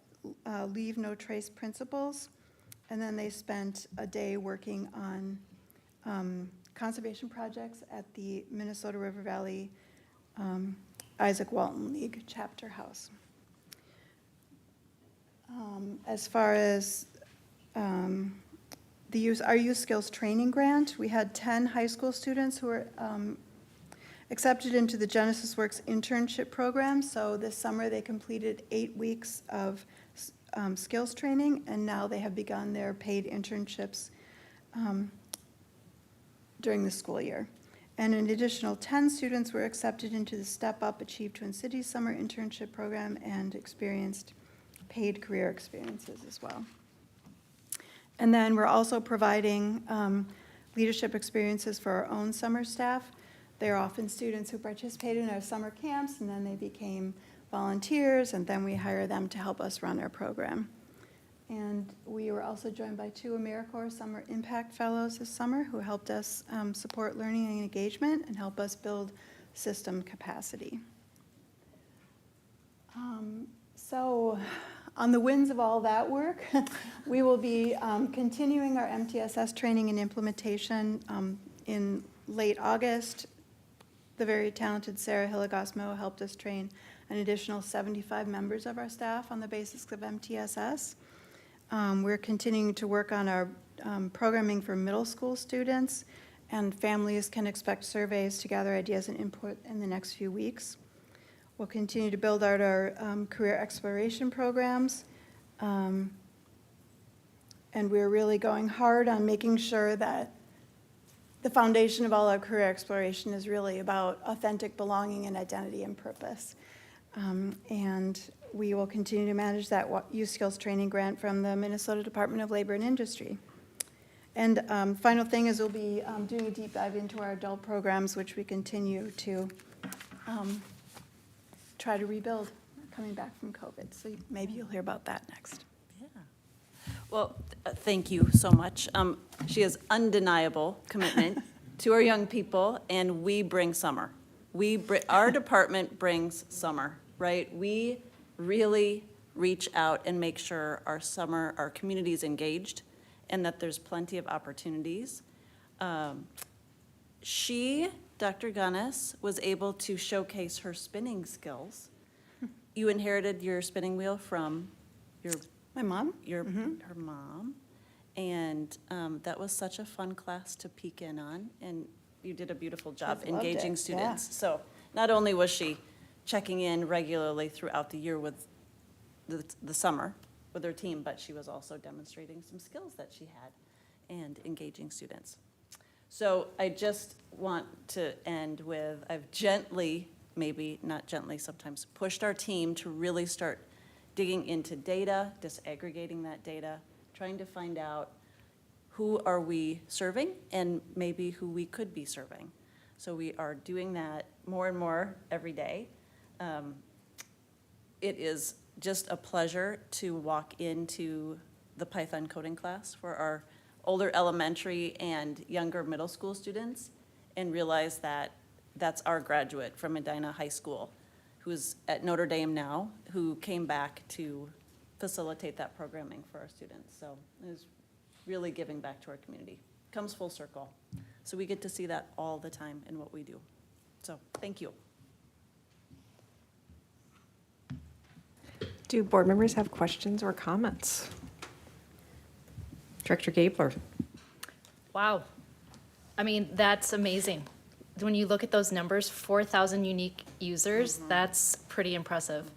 Leave No Trace principles, and then they spent a day working on conservation projects at the Minnesota River Valley Isaac Walton League chapter house. As far as our youth skills training grant, we had 10 high school students who were accepted into the Genesis Works internship program. So this summer they completed 8 weeks of skills training, and now they have begun their paid internships during the school year. And an additional 10 students were accepted into the Step Up Achieve Twin Cities summer internship program and experienced paid career experiences as well. And then we're also providing leadership experiences for our own summer staff. They're often students who participated in our summer camps, and then they became volunteers, and then we hire them to help us run our program. And we were also joined by 2 AmeriCorps Summer Impact Fellows this summer who helped us support learning and engagement and help us build system capacity. So on the winds of all that work, we will be continuing our MTSS training and implementation in late August, the very talented Sarah Hilligosmo helped us train an additional 75 members of our staff on the basics of MTSS. We're continuing to work on our programming for middle school students, and families can expect surveys to gather ideas and input in the next few weeks. We'll continue to build out our career exploration programs. And we're really going hard on making sure that the foundation of all our career exploration is really about authentic belonging and identity and purpose. And we will continue to manage that youth skills training grant from the Minnesota Department of Labor and Industry. And final thing is we'll be doing a deep dive into our adult programs, which we continue to try to rebuild coming back from COVID. So maybe you'll hear about that next. Yeah. Well, thank you so much. She has undeniable commitment to our young people, and we bring summer. Our department brings summer, right? We really reach out and make sure our community is engaged and that there's plenty of opportunities. Dr. Gunnis, was able to showcase her spinning skills. You inherited your spinning wheel from My mom? her mom, and that was such a fun class to peek in on, and you did a beautiful job Kids loved engaging it, students. yeah. So not only was she checking in regularly throughout the year with the summer with her team, but she was also demonstrating some skills that she had and engaging students. So I just want to end with, I've gently, maybe not gently sometimes, pushed our team to really start digging into data, disaggregating that data, trying to find out who are we serving and maybe who we could be serving. So we are doing that more and more every day. It is just a pleasure to walk into the Python coding class for our older elementary and younger middle school students and realize that that's our graduate from Edina High School, who's at Notre Dame now, who came back to facilitate that programming for our students. So it is really giving back to our community. Comes full circle. So we get to see that all the time in what we do. So thank you. Do board members have questions or comments? Director Gabler? Wow. I mean, that's amazing. When you look at those numbers, 4,000 unique users, that's pretty impressive.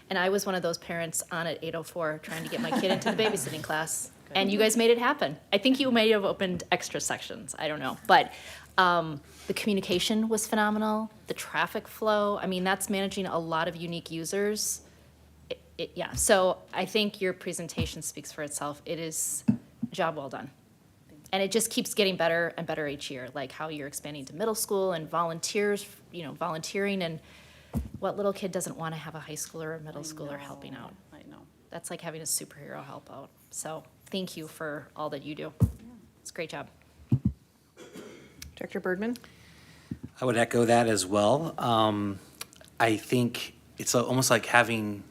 And I was one of those parents on at 8:04 trying to get my kid into the babysitting class. And you guys made it happen. I think you may have opened extra sections, I don't know. But the communication was phenomenal, the traffic flow, I mean, that's managing a lot of unique users. Yeah, so I think your presentation speaks for itself. It is a job well done. And it just keeps getting better and better each year, like how you're expanding to middle school and volunteers, volunteering, and what little kid doesn't want to have a high schooler or a middle schooler helping out? I know. That's like having a superhero help out. So thank you for all that you do. It's a great job. Director Birdman? I would echo that as well. I think it's almost like having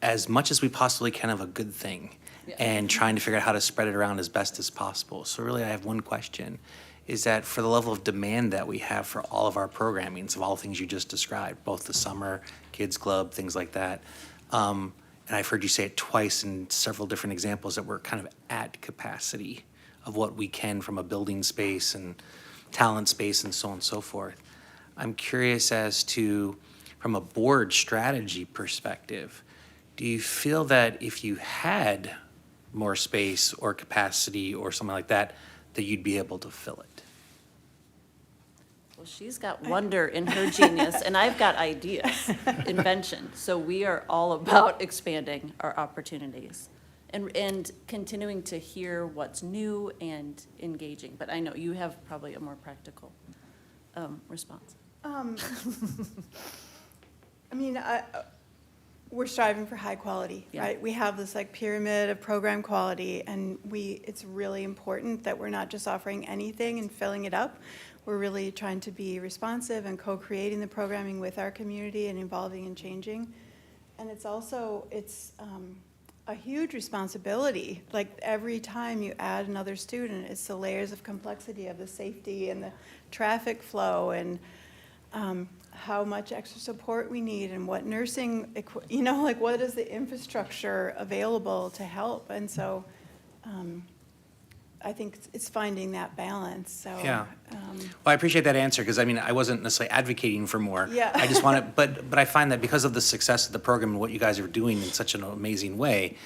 as much as we possibly can of a good thing and trying to figure out how to spread it around as best as possible. So really, I have one question, is that for the level of demand that we have for all of our programming, of all the things you just described, both the summer, kids club, things like that, and I've heard you say it twice in several different examples that we're kind of at capacity of what we can from a building space and talent space and so on and so forth. I'm curious as to, from a board strategy perspective, do you feel that if you had more space or capacity or something like that, that you'd be able to fill it? Well, she's got wonder in her genius, and I've got ideas, invention. So we are all about expanding our opportunities and continuing to hear what's new and engaging. But I know you have probably a more practical response. We're striving for high quality, Yeah. right? We have this pyramid of program quality, and it's really important that we're not just offering anything and filling it up. We're really trying to be responsive and co-creating the programming with our community and evolving and changing. And it's a huge responsibility. Like every time you add another student, it's the layers of complexity of the safety and the traffic flow. And how much extra support we need and what nursing, you know, like what is the infrastructure available to help? And so I think it's finding that balance, so. Yeah. Well, I appreciate that answer, because I mean, I wasn't necessarily advocating for more. Yeah. I just want to, but I find that because of the success of the program and what you guys are doing in such an amazing way,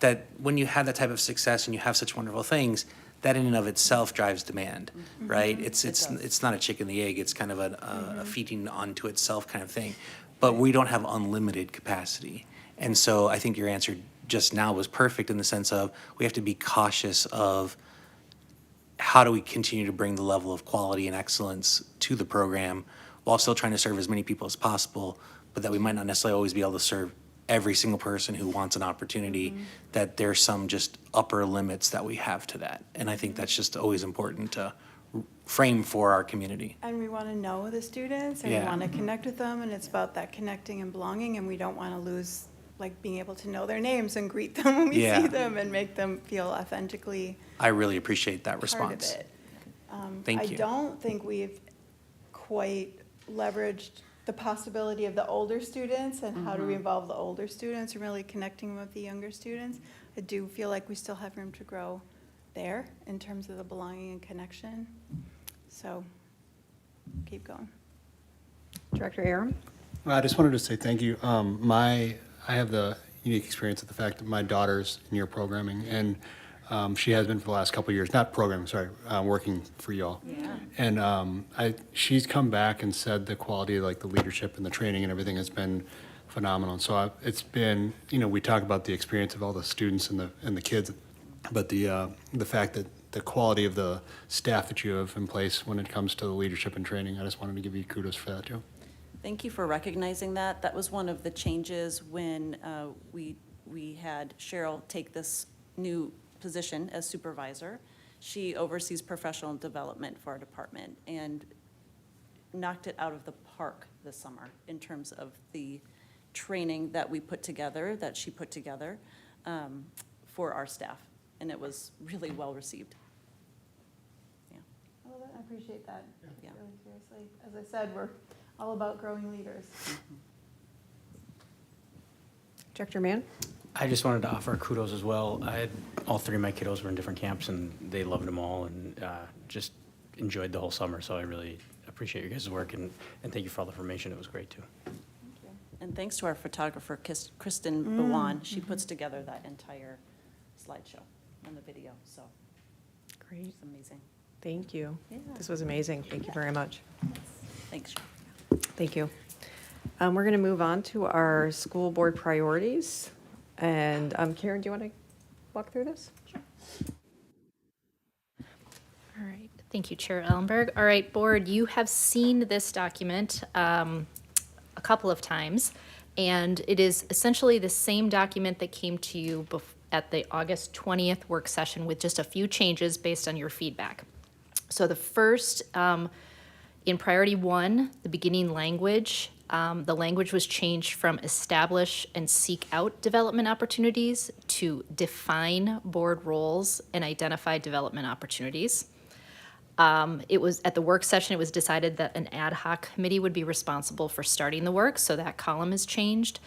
that when you have that type of success and you have such wonderful things, that in and of itself drives demand, right? It's not a chicken and the egg, it's kind of a feeding onto itself kind of thing. But we don't have unlimited capacity. And so I think your answer just now was perfect in the sense of we have to be cautious of how do we continue to bring the level of quality and excellence to the program while still trying to serve as many people as possible, but that we might not necessarily always be able to serve every single person who wants an opportunity, that there's some just upper limits that we have to that. And I think that's just always important to frame for our community. And we want to know the students, and we Yeah. want to connect with them, and it's about that connecting and belonging, and we don't want to lose, like, being able to know their names and greet them when we Yeah. see them and make them feel authentically I really appreciate that part of response. it. Thank you. I don't think we've quite leveraged the possibility of the older students and how do we involve the older students and really connecting with the younger students. I do feel like we still have room to grow there in terms of the belonging and connection. So keep going. Director Aram? Well, I just wanted to say thank you. I have the unique experience of the fact that my daughter's in your programming, and she has been for the last couple of years, not programming, sorry, working for y'all. Yeah. And she's come back and said the quality of like the leadership and the training and everything has been phenomenal. So it's been, we talk about the experience of all the students and the kids, but the fact that the quality of the staff that you have in place when it comes to the leadership and training, I just wanted to give you kudos for that, Joe. Thank you for recognizing that. That was one of the changes when we had Cheryl take this new position as supervisor. She oversees professional development for our department and knocked it out of the park this summer in terms of the training that we put together, that she put together for our staff. And it was really well received. Yeah. Well, I appreciate that, Yeah. really seriously. As I said, we're all about growing leaders. Director Mann? I just wanted to offer kudos as well. All three of my kiddos were in different camps, and they loved them all, and just enjoyed the whole summer. So I really appreciate your guys' work, and thank you for all the information. It was great, too. And thanks to our photographer, Kristen Bawan. She puts together that entire slideshow and the video, so Great. it's amazing. Thank you. Yeah. This was amazing. Thank you very much. Thanks. Thank you. We're going to move on to our school board priorities. And Karen, do you want to walk through this? All right, thank you, Chair Ellenberg. All right, board, you have seen this document a couple of times, and it is essentially the same document that came to you at the August 20th work session with just a few changes based on your feedback. So the first, in priority 1, the beginning language, the language was changed from establish and seek out development opportunities to define board roles and identify development opportunities. It was, at the work session, it was decided that an ad hoc committee would be responsible for starting the work, so that column is changed.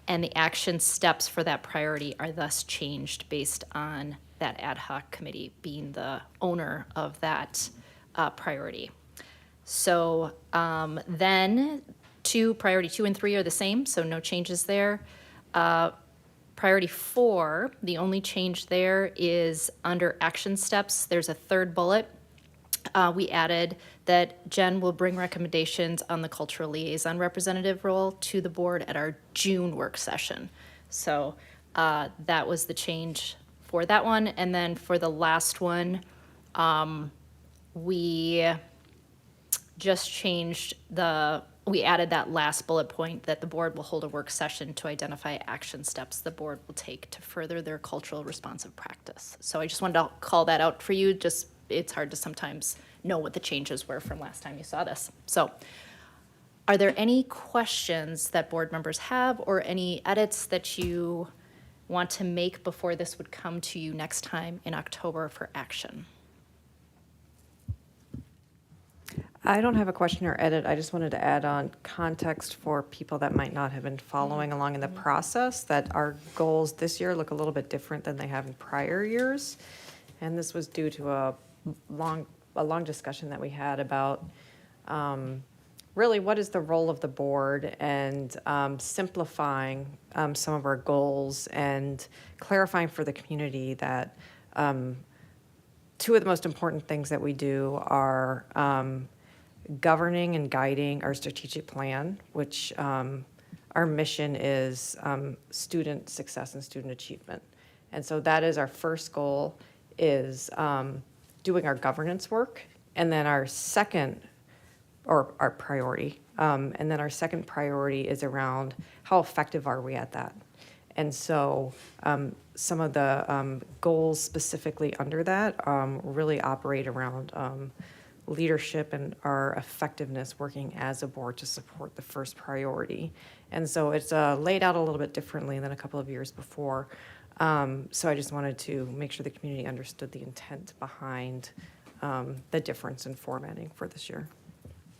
And the action steps for that priority are thus changed based on that ad hoc committee being the owner of that priority. So then priority 2 and 3 are the same, so no changes there. Priority 4, the only change there is under action steps, there's a third bullet. We added that Jen will bring recommendations on the cultural liaison representative role to the board at our June work session. So that was the change for that one. And then for the last one, we just changed we added that last bullet point that the board will hold a work session to identify action steps the board will take to further their cultural responsive practice. So I just wanted to call that out for you. Just, it's hard to sometimes know what the changes were from last time you saw this. So are there any questions that board members have or any edits that you want to make before this would come to you next time in October for action? I don't have a question or edit. I just wanted to add on context for people that might not have been following along in the process, that our goals this year look a little bit different than they have in prior years. And this was due to a long discussion that we had about really what is the role of the board, and simplifying some of our goals and clarifying for the community that two of the most important things that we do are governing and guiding our strategic plan, which our mission is student success and student achievement. And so that is our first goal, is doing our governance work. And then our second, or our priority, and then our second priority is around how effective are we at that? And so some of the goals specifically under that really operate around leadership and our effectiveness working as a board to support the first priority. And so it's laid out a little bit differently than a couple of years before. So I just wanted to make sure the community understood the intent behind the difference in formatting for this year.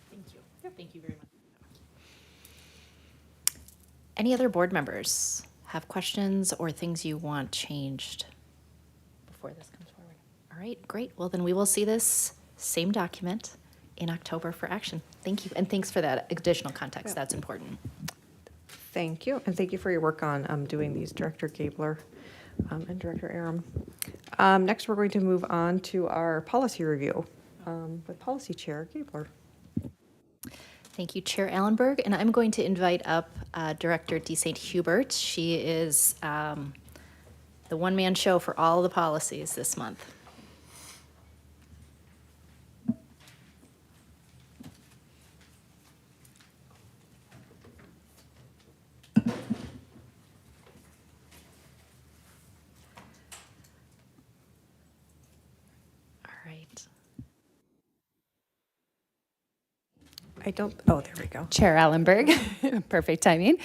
Thank you. Thank you very much. Any other board members have questions or things you want changed before this comes forward? All right, great. Well, then we will see this same document in October for action. Thank you, and thanks for that additional context. That's important. Thank you, and thank you for your work on doing these, Director Gabler and Director Aram. Next, we're going to move on to our policy review with Policy Chair Gabler. Thank you, Chair Allenberg, and I'm going to invite up Director D. St. Hubert. She is the one-man show for all the policies this month. Oh, there we go. Chair Allenberg, perfect timing,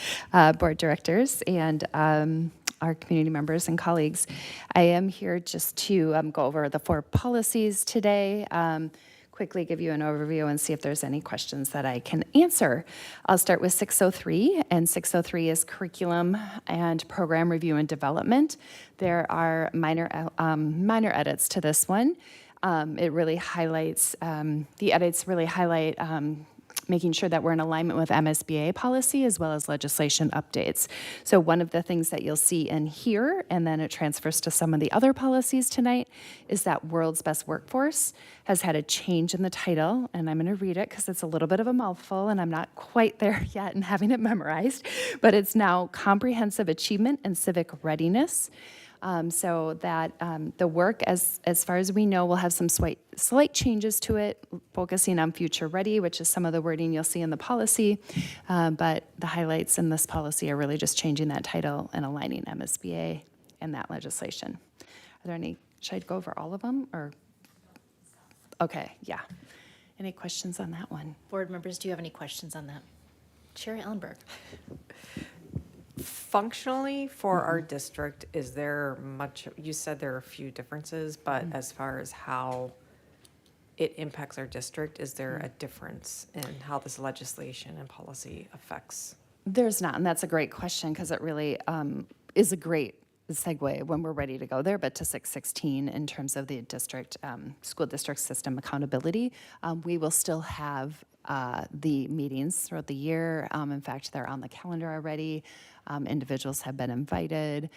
board directors, and our community members and colleagues. I am here just to go over the 4 policies today, quickly give you an overview and see if there's any questions that I can answer. I'll start with 603, and 603 is curriculum and program review and development. There are minor edits to this one. It really highlights, the edits really highlight making sure that we're in alignment with MSBA policy as well as legislation updates. So one of the things that you'll see in here, and then it transfers to some of the other policies tonight, is that World's Best Workforce has had a change in the title, and I'm going to read it because it's a little bit of a mouthful and I'm not quite there yet and having it memorized, but it's now Comprehensive Achievement and Civic Readiness. So that the work, as far as we know, will have some slight changes to it, focusing on future ready, which is some of the wording you'll see in the policy. But the highlights in this policy are really just changing that title and aligning MSBA and that legislation. Are there any, should I go over all of them or? Okay, yeah. Any questions on that one? Board members, do you have any questions on that? Chair Allenberg. Functionally, for our district, is there much, you said there are a few differences, but as far as how it impacts our district, is there a difference in how this legislation and policy affects? There's not, and that's a great question because it really is a great segue when we're ready to go there, but to 616 in terms of the district, school district system accountability, we will still have the meetings throughout the year. In fact, they're on the calendar already. Individuals have been invited.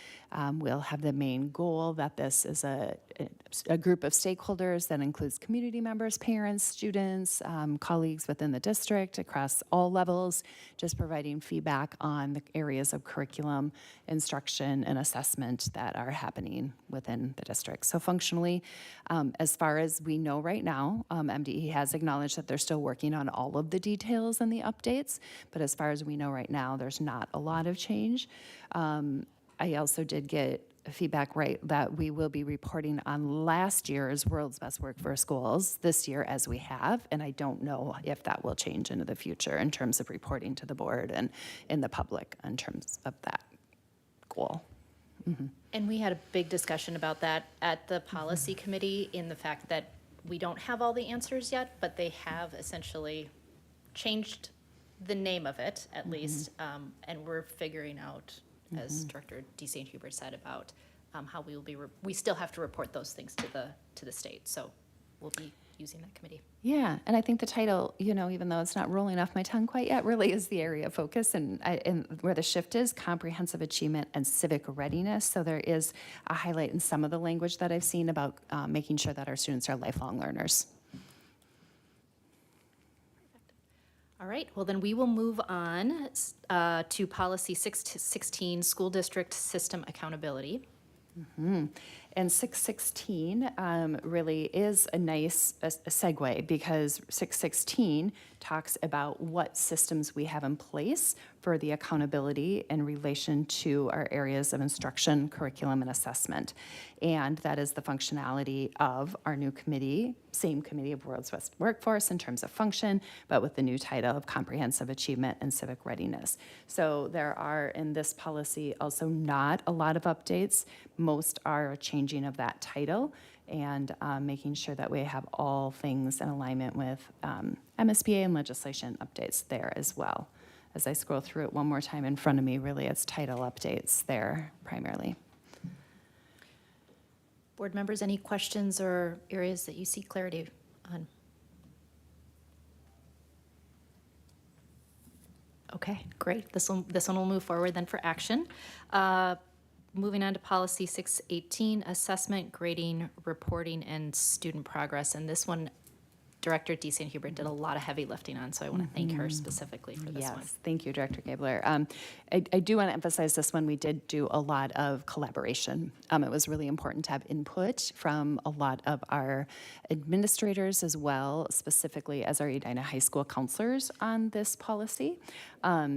We'll have the main goal that this is a group of stakeholders that includes community members, parents, students, colleagues within the district across all levels, just providing feedback on the areas of curriculum, instruction, and assessment that are happening within the district. So functionally, as far as we know right now, MDE has acknowledged that they're still working on all of the details and the updates, but as far as we know right now, there's not a lot of change. I also did get feedback that we will be reporting on last year's World's Best Workforce Schools this year as we have, and I don't know if that will change into the future in terms of reporting to the board and in the public in terms of that goal. And we had a big discussion about that at the policy committee, in the fact that we don't have all the answers yet, but they have essentially changed the name of it, at least, and we're figuring out, as Director D. St. Hubert said, about how we will be, we still have to report those things to the state, so we'll be using that committee. Yeah, and I think the title, you know, even though it's not rolling off my tongue quite yet, really is the area of focus and where the shift is, comprehensive achievement and civic readiness. So there is a highlight in some of the language that I've seen about making sure that our students are lifelong learners. All right, well, then we will move on to policy 616, school district system accountability. And 616 really is a nice segue because 616 talks about what systems we have in place for the accountability in relation to our areas of instruction, curriculum, and assessment. And that is the functionality of our new committee, same committee of World's Best Workforce in terms of function, but with the new title of Comprehensive Achievement and Civic Readiness. So there are in this policy also not a lot of updates. Most are a changing of that title and making sure that we have all things in alignment with MSBA and legislation updates there as well. As I scroll through it one more time in front of me, really it's title updates there primarily. Board members, any questions or areas that you see clarity on? Okay, great. This one will move forward then for action. Moving on to policy 618, assessment, grading, reporting, and student progress. And this one, Director D. St. Hubert did a lot of heavy lifting on, so I want to thank her specifically for this one. Yes, thank you, Director Gabler. I do want to emphasize this one. We did do a lot of collaboration. It was really important to have input from a lot of our administrators as well, specifically as our Edina High School counselors on this policy.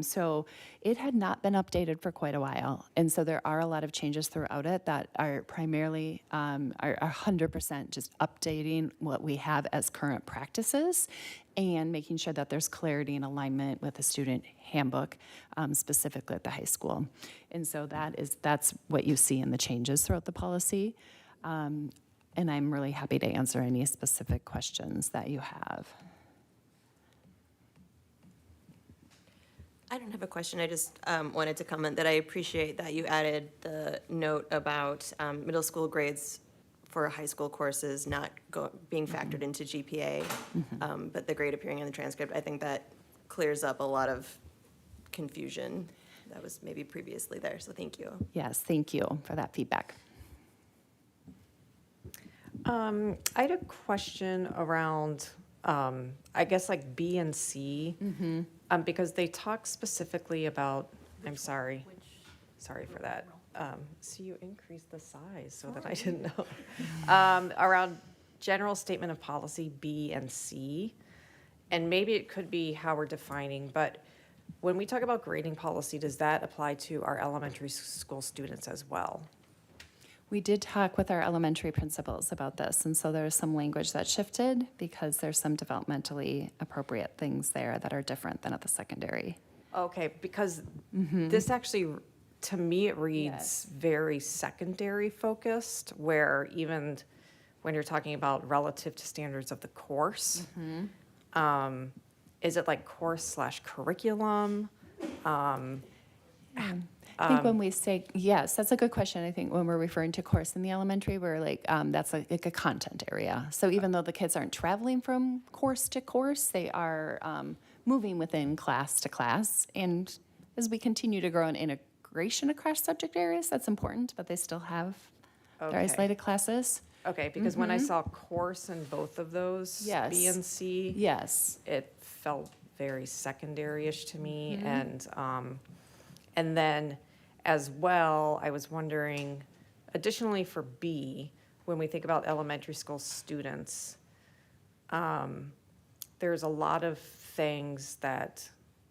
So it had not been updated for quite a while, and so there are a lot of changes throughout it that are primarily are 100% just updating what we have as current practices and making sure that there's clarity and alignment with the student handbook, specifically at the high school. And so that's what you see in the changes throughout the policy. And I'm really happy to answer any specific questions that you have. I don't have a question. I just wanted to comment that I appreciate that you added the note about middle school grades for high school courses not being factored into GPA, but the grade appearing in the transcript. I think that clears up a lot of confusion that was maybe previously there, so thank you. Yes, thank you for that feedback. I had a question around, I guess like B and C, because they talk specifically about, I'm sorry for that. So you increased the size so that I didn't know. Around general statement of policy B and C, and maybe it could be how we're defining, but when we talk about grading policy, does that apply to our elementary school students as well? We did talk with our elementary principals about this, and so there's some language that shifted because there's some developmentally appropriate things there that are different than at the secondary. Okay, because this actually, to me, it reads Yes. very secondary focused, where even when you're talking about relative to standards of the course, is it like course / curriculum? I think when we say, yes, that's a good question. I think when we're referring to course in the elementary, we're like, that's like a content area. So even though the kids aren't traveling from course to course, they are moving within class to class. And as we continue to grow in integration across subject areas, that's important, but they still have their Okay. isolated classes. Okay, because when I saw course in both of those, B Yes. and C, Yes. it felt very secondary-ish to me. And then as well, I was wondering, additionally for B, when we think about elementary school students, there's a lot of things that,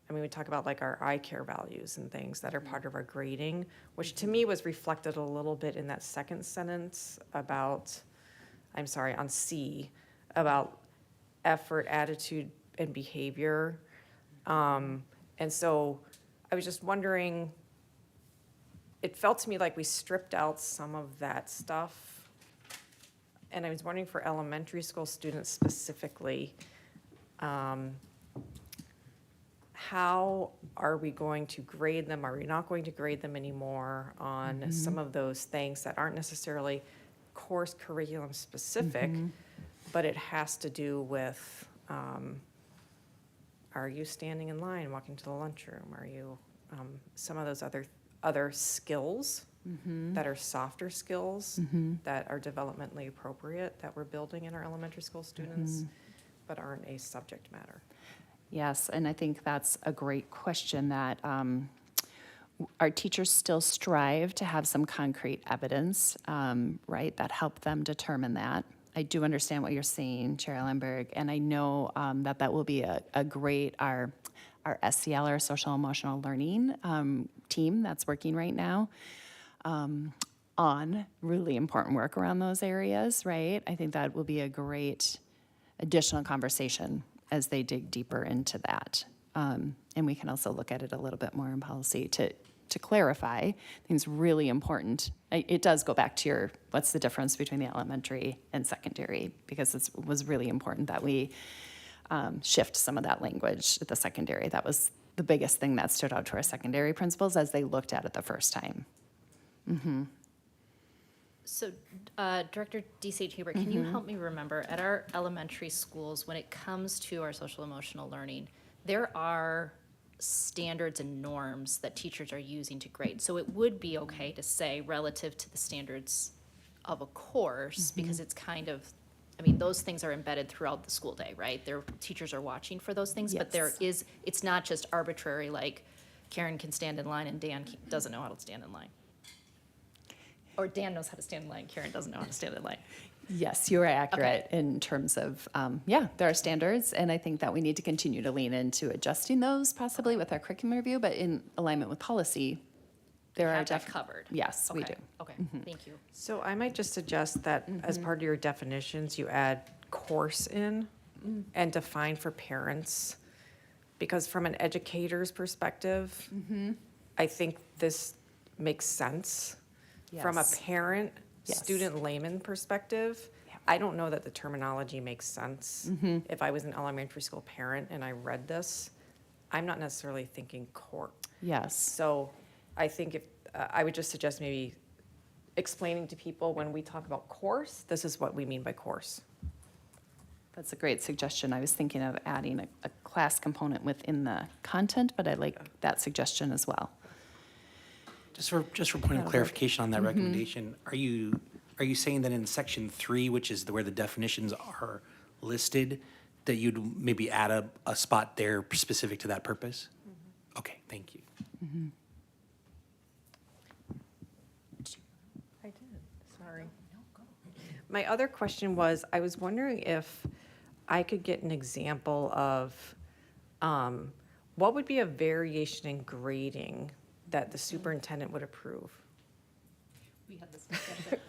I mean, we talk about like our eye care values and things that are part of our grading, which to me was reflected a little bit in that second sentence about, I'm sorry, on C, about effort, attitude, and behavior. And so I was just wondering, it felt to me like we stripped out some of that stuff And I was wondering for elementary school students specifically, how are we going to grade them? Are we not going to grade them anymore on some of those things that aren't necessarily course curriculum specific, but it has to do with, are you standing in line, walking to the lunchroom? Are you, some of those other skills that are softer skills that are developmentally appropriate that we're building in our elementary school students, but aren't a subject matter? Yes, and I think that's a great question that our teachers still strive to have some concrete evidence, right, that help them determine that. I do understand what you're saying, Chair Ellenberg, and I know that will be a great, our SEL, our social emotional learning team that's working right now on really important work around those areas, right? I think that will be a great additional conversation as they dig deeper into that. And we can also look at it a little bit more in policy to clarify. I think it's really important. It does go back to your, what's the difference between the elementary and secondary? Because it was really important that we shift some of that language at the secondary. That was the biggest thing that stood out to our secondary principals as they looked at it the first time. So, Director D.C. Huber, can you help me remember, at our elementary schools, when it comes to our social emotional learning, there are standards and norms that teachers are using to grade. So it would be okay to say relative to the standards of a course, because it's kind of, I mean, those things are embedded throughout the school day, right? Teachers are watching for those things, but there is, it's not just arbitrary, like Karen can stand in line and Dan doesn't know how to stand in line. Or Dan knows how to stand in line, Karen doesn't know how to stand in line. Yes, you are accurate in terms of, there are standards, and I think that we need to continue to lean into adjusting those possibly with our curriculum review, but in alignment with policy, there are Have that definitely. covered. Yes, we Okay, do. Okay, thank you. So I might just suggest that as part of your definitions, you add course in and define for parents. Because from an educator's perspective, I think this makes sense. From a Yes. parent, Yes. student layman perspective, I don't know that the terminology makes sense. If I was an elementary school parent and I read this, I'm not necessarily thinking court. Yes. So I think if, I would just suggest maybe explaining to people when we talk about course, this is what we mean by course. That's a great suggestion. I was thinking of adding a class component within the content, but I like that suggestion as well. Just for point of clarification on that recommendation, are you saying that in section 3, which is where the definitions are listed, that you'd maybe add a spot there specific to that purpose? Okay, thank you. I did, sorry. My other question was, I was wondering if I could get an example of what would be a variation in grading that the superintendent would approve? We had this discussion.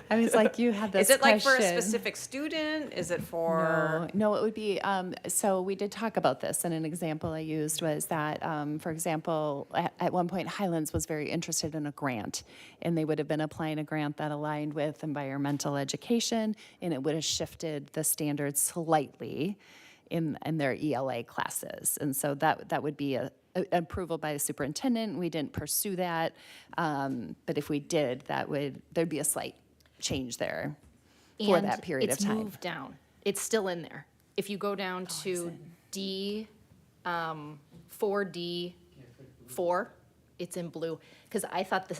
I was like, you had this Is it like for a question. specific student? Is it for? No, it would be, so we did talk about this, and an example I used was that, for example, at one point Highlands was very interested in a grant, and they would have been applying a grant that aligned with environmental education, and it would have shifted the standards slightly in their ELA classes. And so that would be a approval by the superintendent. We didn't pursue that, but if we did, there'd be a slight change there for And that period of time. It's moved down. It's still in there. If you go down to D, 4D4, it's in blue. Because I thought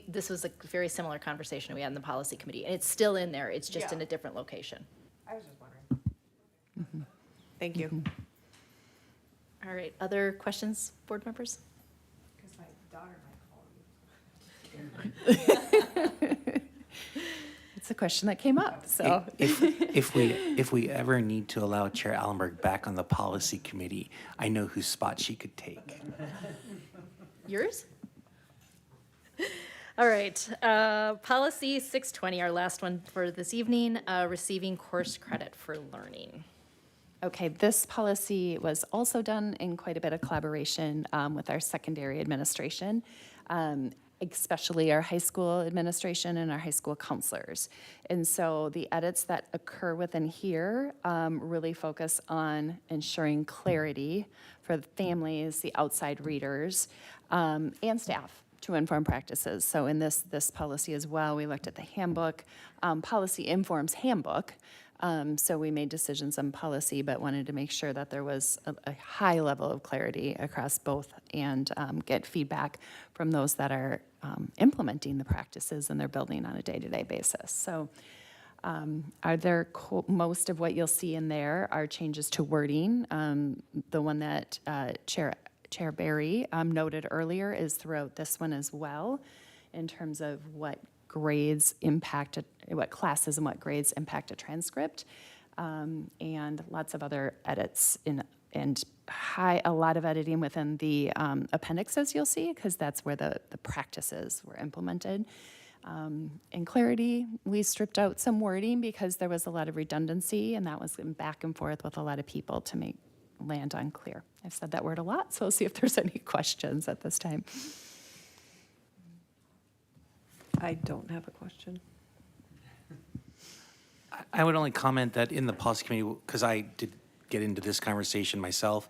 this was a very similar conversation we had in the policy committee, and it's still in there. It's just in a different location. I was just wondering. Thank you. All right, other questions, board members? Because my daughter might call you. It's a question that came up, so. If we ever need to allow Chair Allenberg back on the policy committee, I know whose spot she could take. Yours? All right, policy 620, our last one for this evening, receiving course credit for learning. Okay, this policy was also done in quite a bit of collaboration with our secondary administration. especially our high school administration and our high school counselors. And so the edits that occur within here really focus on ensuring clarity for the families, the outside readers, and staff to inform practices. So in this policy as well, we looked at the handbook. Policy informs handbook. So we made decisions on policy, but wanted to make sure that there was a high level of clarity across both and get feedback from those that are implementing the practices and they're building on a day-to-day basis. So most of what you'll see in there are changes to wording. The one that Chair Barry noted earlier is throughout this one as well, in terms of what grades impact, what classes and what grades impact a transcript, and lots of other edits and a lot of editing within the appendixes you'll see, because that's where the practices were implemented. In clarity, we stripped out some wording because there was a lot of redundancy, and that was back and forth with a lot of people to make land unclear. I've said that word a lot, so we'll see if there's any questions at this time. I don't have a question. I would only comment that in the policy committee, because I did get into this conversation myself,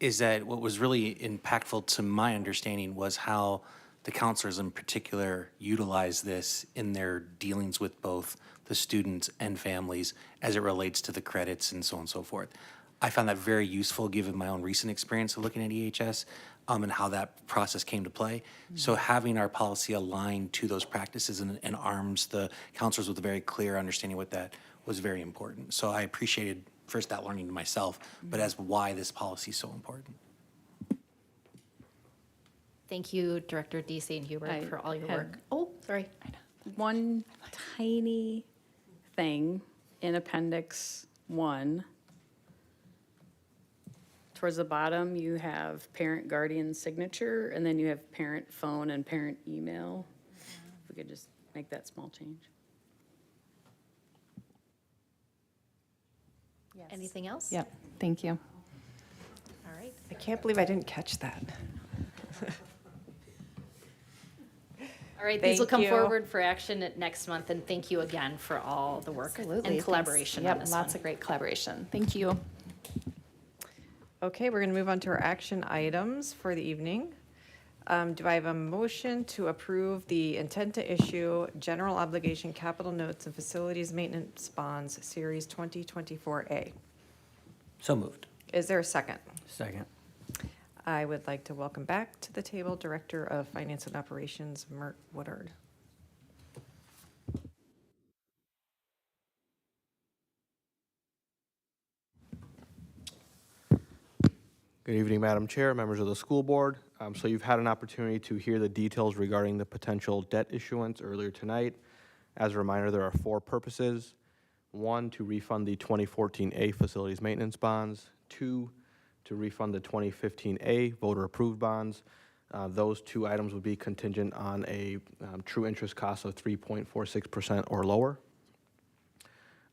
is that what was really impactful to my understanding was how the counselors in particular utilize this in their dealings with both the students and families as it relates to the credits and so on and so forth. I found that very useful given my own recent experience of looking at EHS and how that process came to play. So having our policy aligned to those practices and arms the counselors with a very clear understanding what that was very important. So I appreciated first that learning to myself, but as why this policy is so important. Thank you, Director Deasy and Hubert, for all your had- work. Oh, sorry. One tiny thing in Appendix 1. Towards the bottom, you have parent guardian signature, and then you have parent phone and parent email. If we could just make that small change. Anything else? Yep, thank you. All right. I can't believe I didn't catch that. All right, these will Thank come you. forward for action next month, and thank you again for all the work Absolutely. and collaboration Thanks. on Yep, this lots one. of great collaboration. Thank you. Okay, we're going to move on to our action items for the evening. Do I have a motion to approve the intent to issue general obligation capital notes and facilities maintenance bonds, Series 2024A? So moved. Is there a second? Second. I would like to welcome back to the table Director of Finance and Operations, Mert Woodard. Good evening, Madam Chair, members of the school board. So you've had an opportunity to hear the details regarding the potential debt issuance earlier tonight. As a reminder, there are 4 purposes. 1, to refund the 2014A facilities maintenance bonds. 2, to refund the 2015A voter-approved bonds. Those 2 items would be contingent on a true interest cost of 3.46% or lower.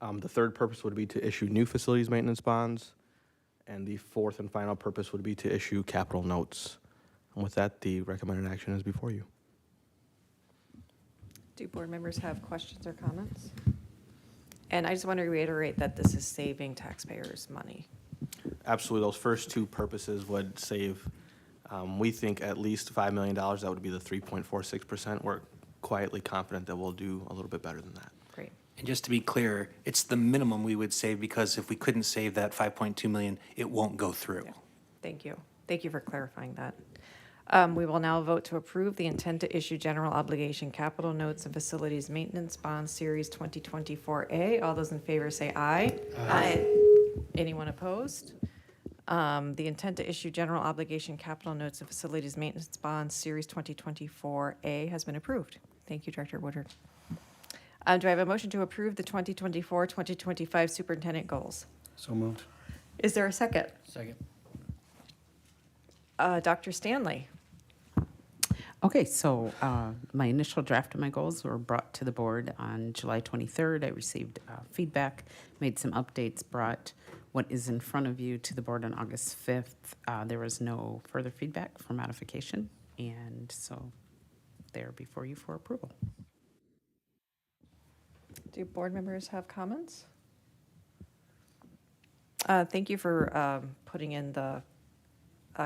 The 3rd purpose would be to issue new facilities maintenance bonds. And the 4th and final purpose would be to issue capital notes. And with that, the recommended action is before you. Do board members have questions or comments? And I just want to reiterate that this is saving taxpayers' money. Absolutely, those first 2 purposes would save, we think, at least $5 million. That would be the 3.46%. We're quietly confident that we'll do a little bit better than that. Great. And just to be clear, it's the minimum we would save because if we couldn't save that 5.2 million, it won't go through. Yeah. Thank you. Thank you for clarifying that. We will now vote to approve the intent to issue general obligation capital notes and facilities maintenance bonds, Series 2024A. All those in favor say aye. Aye. Anyone opposed? The intent to issue general obligation capital notes and facilities maintenance bonds, Series 2024A has been approved. Thank you, Director Woodard. Do I have a motion to approve the 2024-2025 superintendent goals? So moved. Is there a second? Second. Dr. Stanley? Okay, so my initial draft of my goals were brought to the board on July 23rd. I received feedback, made some updates, brought what is in front of you to the board on August 5th. There was no further feedback for modification, and so there before you for approval. Do board members have comments? Thank you for putting in the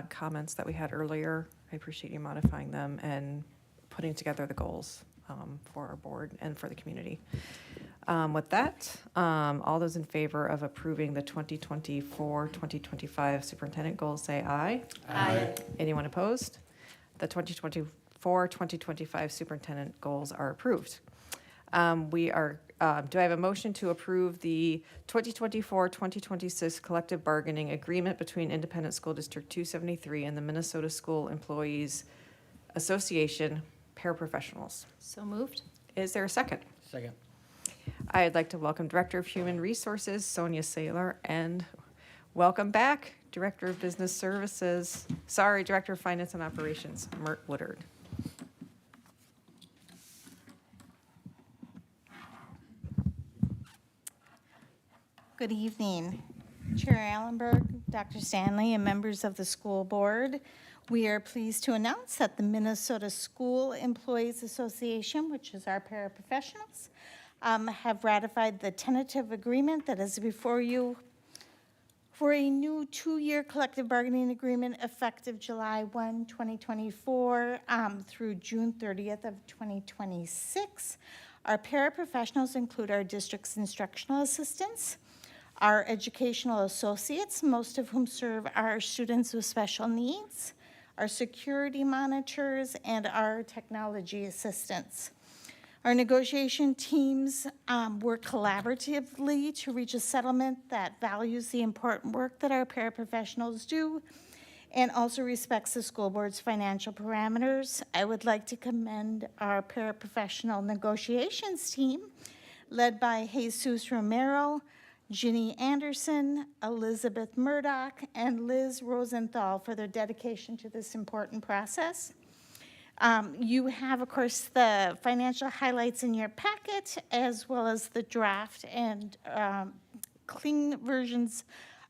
comments that we had earlier. I appreciate you modifying them and putting together the goals for our board and for the community. With that, all those in favor of approving the 2024-2025 superintendent goals, say aye. Aye. Anyone opposed? The 2024-2025 superintendent goals are approved. Do I have a motion to approve the 2024-2026 collective bargaining agreement between Independent School District 273 and the Minnesota School Employees Association paraprofessionals? So moved. Is there a second? Second. I'd like to welcome Director of Human Resources, Sonia Saylor, and welcome back, Director of Business Services, Director of Finance and Operations, Mert Woodard. Good evening, Chair Allenberg, Dr. Stanley, and members of the school board. We are pleased to announce that the Minnesota School Employees Association, which is our paraprofessionals, have ratified the tentative agreement that is before you for a new 2-year collective bargaining agreement effective July 1, 2024 through June 30th of 2026. Our paraprofessionals include our district's instructional assistants, our educational associates, most of whom serve our students with special needs, our security monitors, and our technology assistants. Our negotiation teams work collaboratively to reach a settlement that values the important work that our paraprofessionals do and also respects the school board's financial parameters. I would like to commend our paraprofessional negotiations team led by Jesus Romero, Ginny Anderson, Elizabeth Murdoch, and Liz Rosenthal for their dedication to this important process. You have, of course, the financial highlights in your packet, as well as the draft and clean versions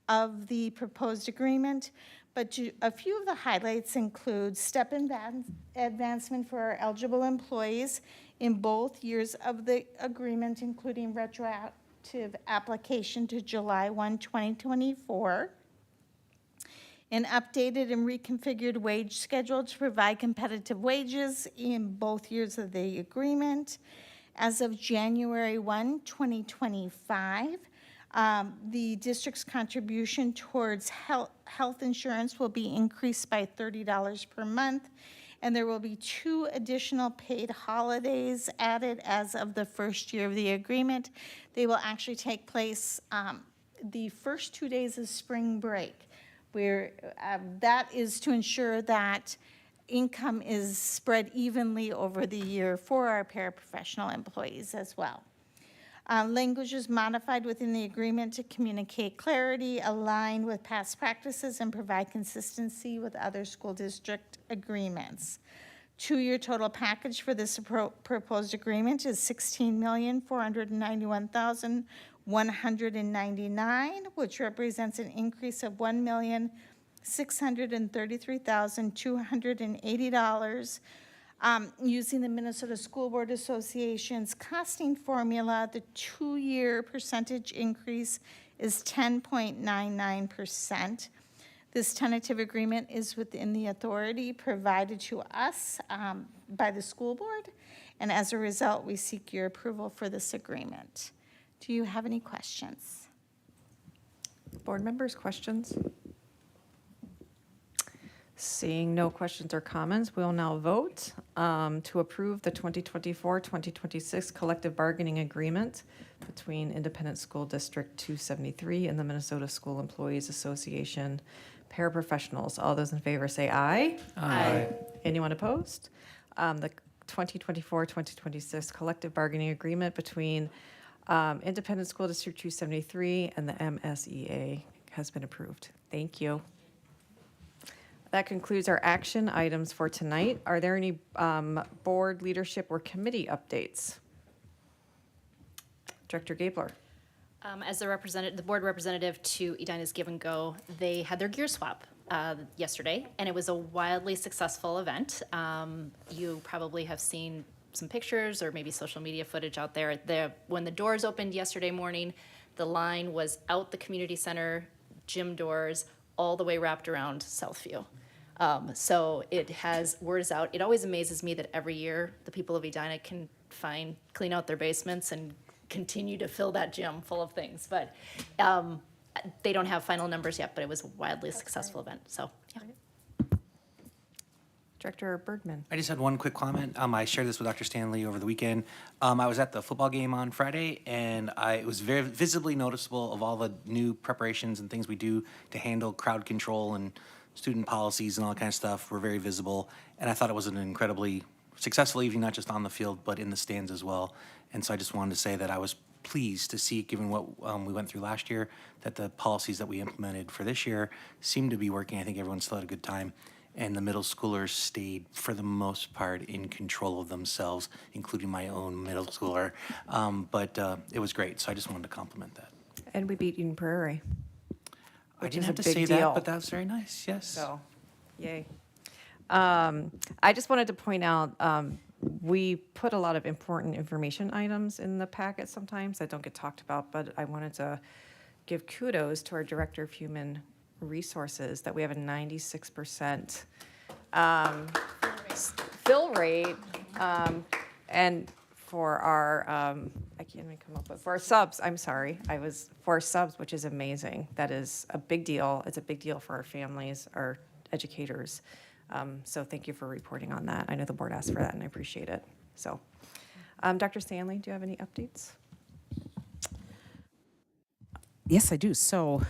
of the proposed agreement. But a few of the highlights include step advancement for our eligible employees in both years of the agreement, including retroactive application to July 1, 2024. An updated and reconfigured wage schedule to provide competitive wages in both years of the agreement. As of January 1, 2025, the district's contribution towards health insurance will be increased by $30 per month, and there will be 2 additional paid holidays added as of the first year of the agreement. They will actually take place the first 2 days of spring break. That is to ensure that income is spread evenly over the year for our paraprofessional employees as well. Language is modified within the agreement to communicate clarity, align with past practices, and provide consistency with other school district agreements. 2-year total package for this proposed agreement is $16,491,199, which represents an increase of $1,633,280. Using the Minnesota School Board Association's costing formula, the 2-year percentage increase is 10.99%. This tentative agreement is within the authority provided to us by the school board, and as a result, we seek your approval for this agreement. Do you have any questions? Board members, questions? Seeing no questions or comments, we'll now vote to approve the 2024-2026 collective bargaining agreement between Independent School District 273 and the Minnesota School Employees Association paraprofessionals. All those in favor say aye. Aye. Anyone opposed? The 2024-2026 collective bargaining agreement between Independent School District 273 and the MSEA has been approved. Thank you. That concludes our action items for tonight. Are there any board leadership or committee updates? Director Gabler. As the board representative to Edina's Give and Go, they had their gear swap yesterday, and it was a wildly successful event. You probably have seen some pictures or maybe social media footage out there. When the doors opened yesterday morning, the line was out the community center, gym doors, all the way wrapped around Southview. So it has, word is out. It always amazes me that every year the people of Edina can clean out their basements and continue to fill that gym full of things. But they don't have final numbers yet, but it was a wildly successful event, so, yeah. Director Bergman. I just had one quick comment. I shared this with Dr. Stanley over the weekend. I was at the football game on Friday, and it was very visibly noticeable of all the new preparations and things we do to handle crowd control and student policies and all that kind of stuff were very visible. And I thought it was an incredibly successful evening, not just on the field, but in the stands as well. And so I just wanted to say that I was pleased to see, given what we went through last year, that the policies that we implemented for this year seem to be working. I think everyone still had a good time. And the middle schoolers stayed, for the most part, in control of themselves, including my own middle schooler. But it was great, so I just wanted to compliment that. And we beat Eden Prairie. I Which didn't is have a to big say deal. that, but that was very nice, yes. So, yay. I just wanted to point out, we put a lot of important information items in the packet sometimes that don't get talked about, but I wanted to give kudos to our Director of Human Resources that we have a 96% fill rate. And for our, I can't even come up with, for our subs, I'm sorry, for our subs, which is amazing. That is a big deal. It's a big deal for our families, our educators. So thank you for reporting on that. I know the board asked for that, and I appreciate it. So, Dr. Stanley, do you have any updates? Yes, I do. So,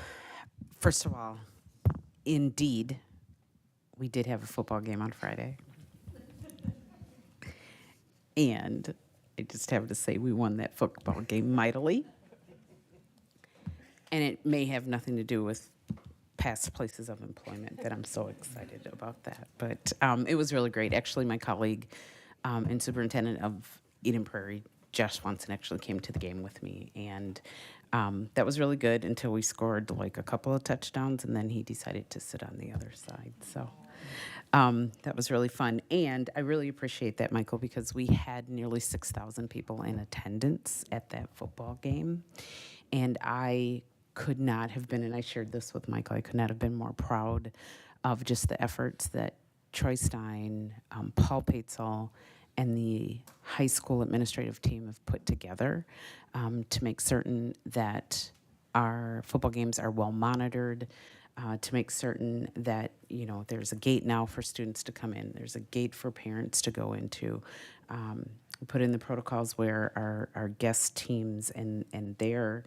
first of all, indeed, we did have a football game on Friday. And I just have to say, we won that football game mightily. And it may have nothing to do with past places of employment that I'm so excited about that. But it was really great. Actually, my colleague and superintendent of Eden Prairie, Josh Swanson, actually came to the game with me. And that was really good until we scored like a couple of touchdowns, and then he decided to sit on the other side. So that was really fun. And I really appreciate that, Michael, because we had nearly 6,000 people in attendance at that football game. And I could not have been, and I shared this with Michael, I could not have been more proud of just the efforts that Troy Stein, Paul Paetzel, and the high school administrative team have put together to make certain that our football games are well monitored, to make certain that, you know, there's a gate now for students to come in, there's a gate for parents to go into. We put in the protocols where our guest teams and their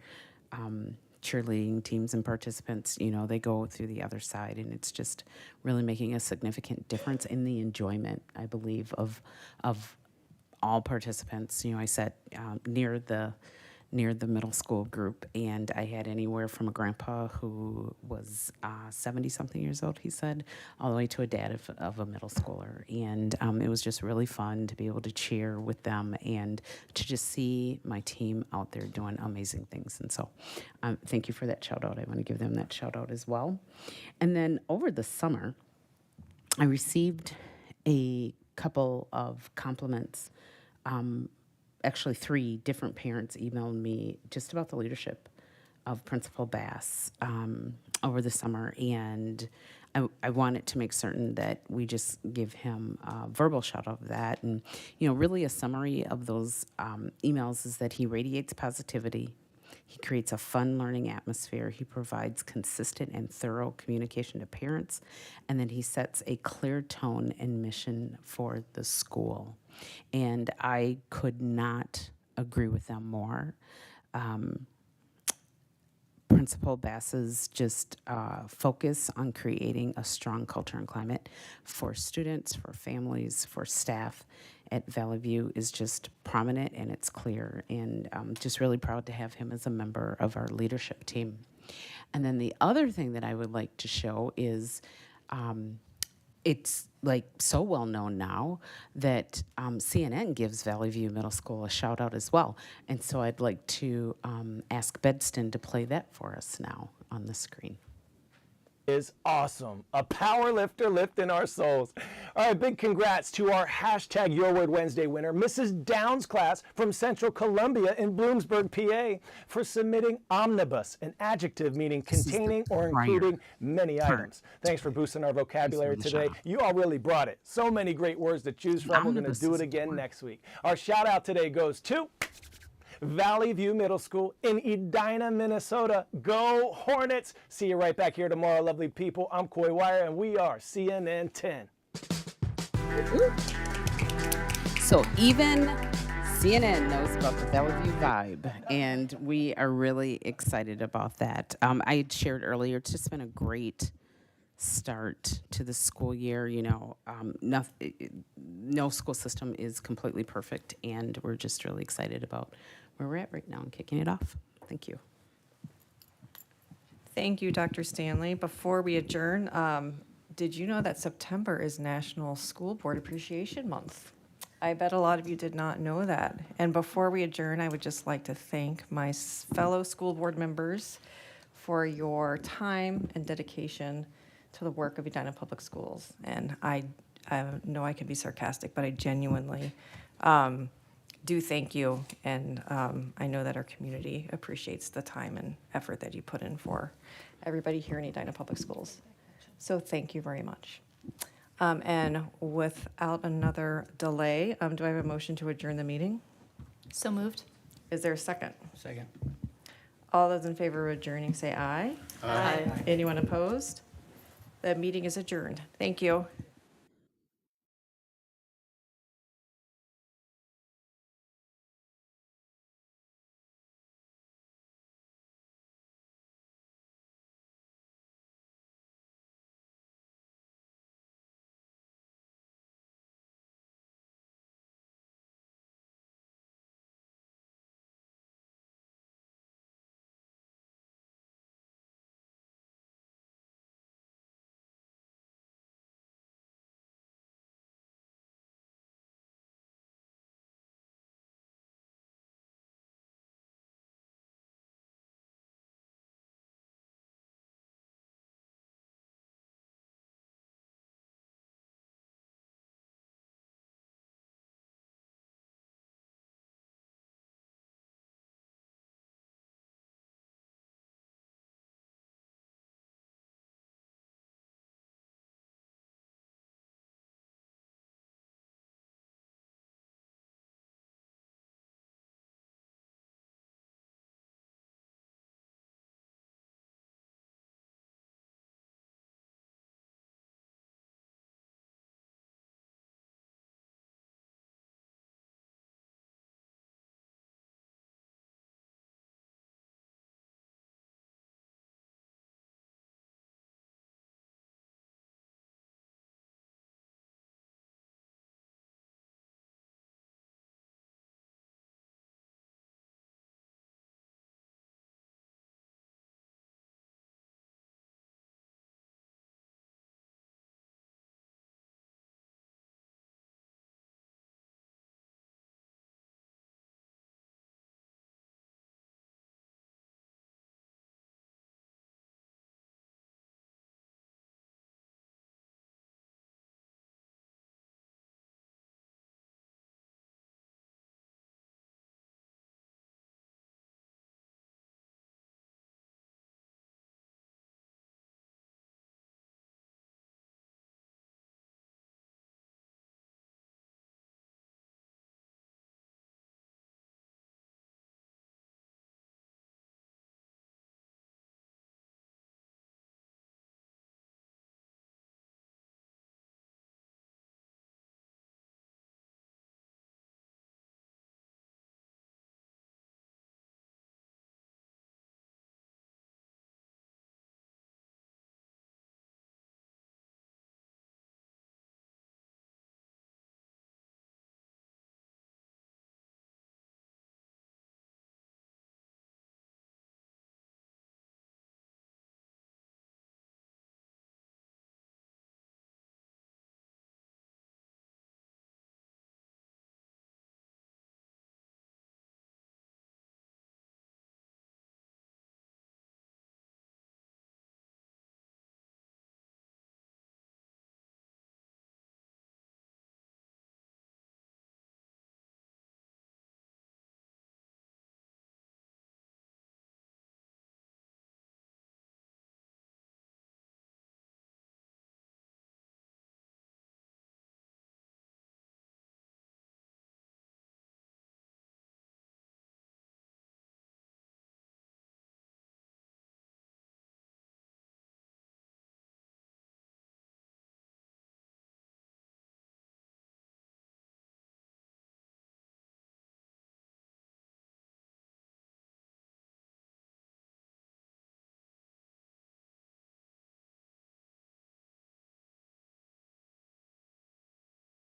cheerleading teams and participants, you know, they go through the other side, and it's just really making a significant difference in the enjoyment, I believe, of all participants. You know, I sat near the middle school group, and I had anywhere from a grandpa who was 70-something years old, he said, all the way to a dad of a middle schooler. And it was just really fun to be able to cheer with them and to just see my team out there doing amazing things. And so thank you for that shout out. I want to give them that shout out as well. And then over the summer, I received a couple of compliments. Actually, 3 different parents emailed me just about the leadership of Principal Bass over the summer, and I wanted to make certain that we just give him a verbal shout out of that. And, you know, really a summary of those emails is that he radiates positivity, he creates a fun learning atmosphere, he provides consistent and thorough communication to parents, and then he sets a clear tone and mission for the school. And I could not agree with them more. Principal Bass's just focus on creating a strong culture and climate for students, for families, for staff at Valley View is just prominent, and it's clear. And I'm just really proud to have him as a member of our leadership team. And then the other thing that I would like to show is it's like so well known now that CNN gives Valley View Middle School a shout out as well. And so I'd like to ask Bedston to play that for us now on the screen. is awesome. A power lifter lifting our souls. All right, big congrats to our hashtag Your Word Wednesday winner, Mrs. Downs' class from Central Columbia in Bloomsburg, PA, for submitting omnibus, an adjective meaning containing or including many items. Thanks for boosting our vocabulary today. You all really brought it. So many great words to choose from. We're going to do it again next week. Our shout out today goes to Valley View Middle School in Edina, Minnesota. Go Hornets! See you right back here tomorrow, lovely people. I'm Coy Wire, and we are CNN 10. So even CNN knows about the Valley View vibe, and we are really excited about that. I had shared earlier, it's just been a great start to the school year. You know, no school system is completely perfect, and we're just really excited about where we're at right now and kicking it off. Thank you. Thank you, Dr. Stanley. Before we adjourn, did you know that September is National School Board Appreciation Month? I bet a lot of you did not know that. And before we adjourn, I would just like to thank my fellow school board members for your time and dedication to the work of Edina Public Schools. And I know I can be sarcastic, but I genuinely do thank you. And I know that our community appreciates the time and effort that you put in for everybody here in Edina Public Schools. So thank you very much. And without another delay, do I have a motion to adjourn the meeting? So moved. Is there a second? Second. All those in favor of adjourning, say aye. Aye. Anyone opposed? The meeting is adjourned. Thank you.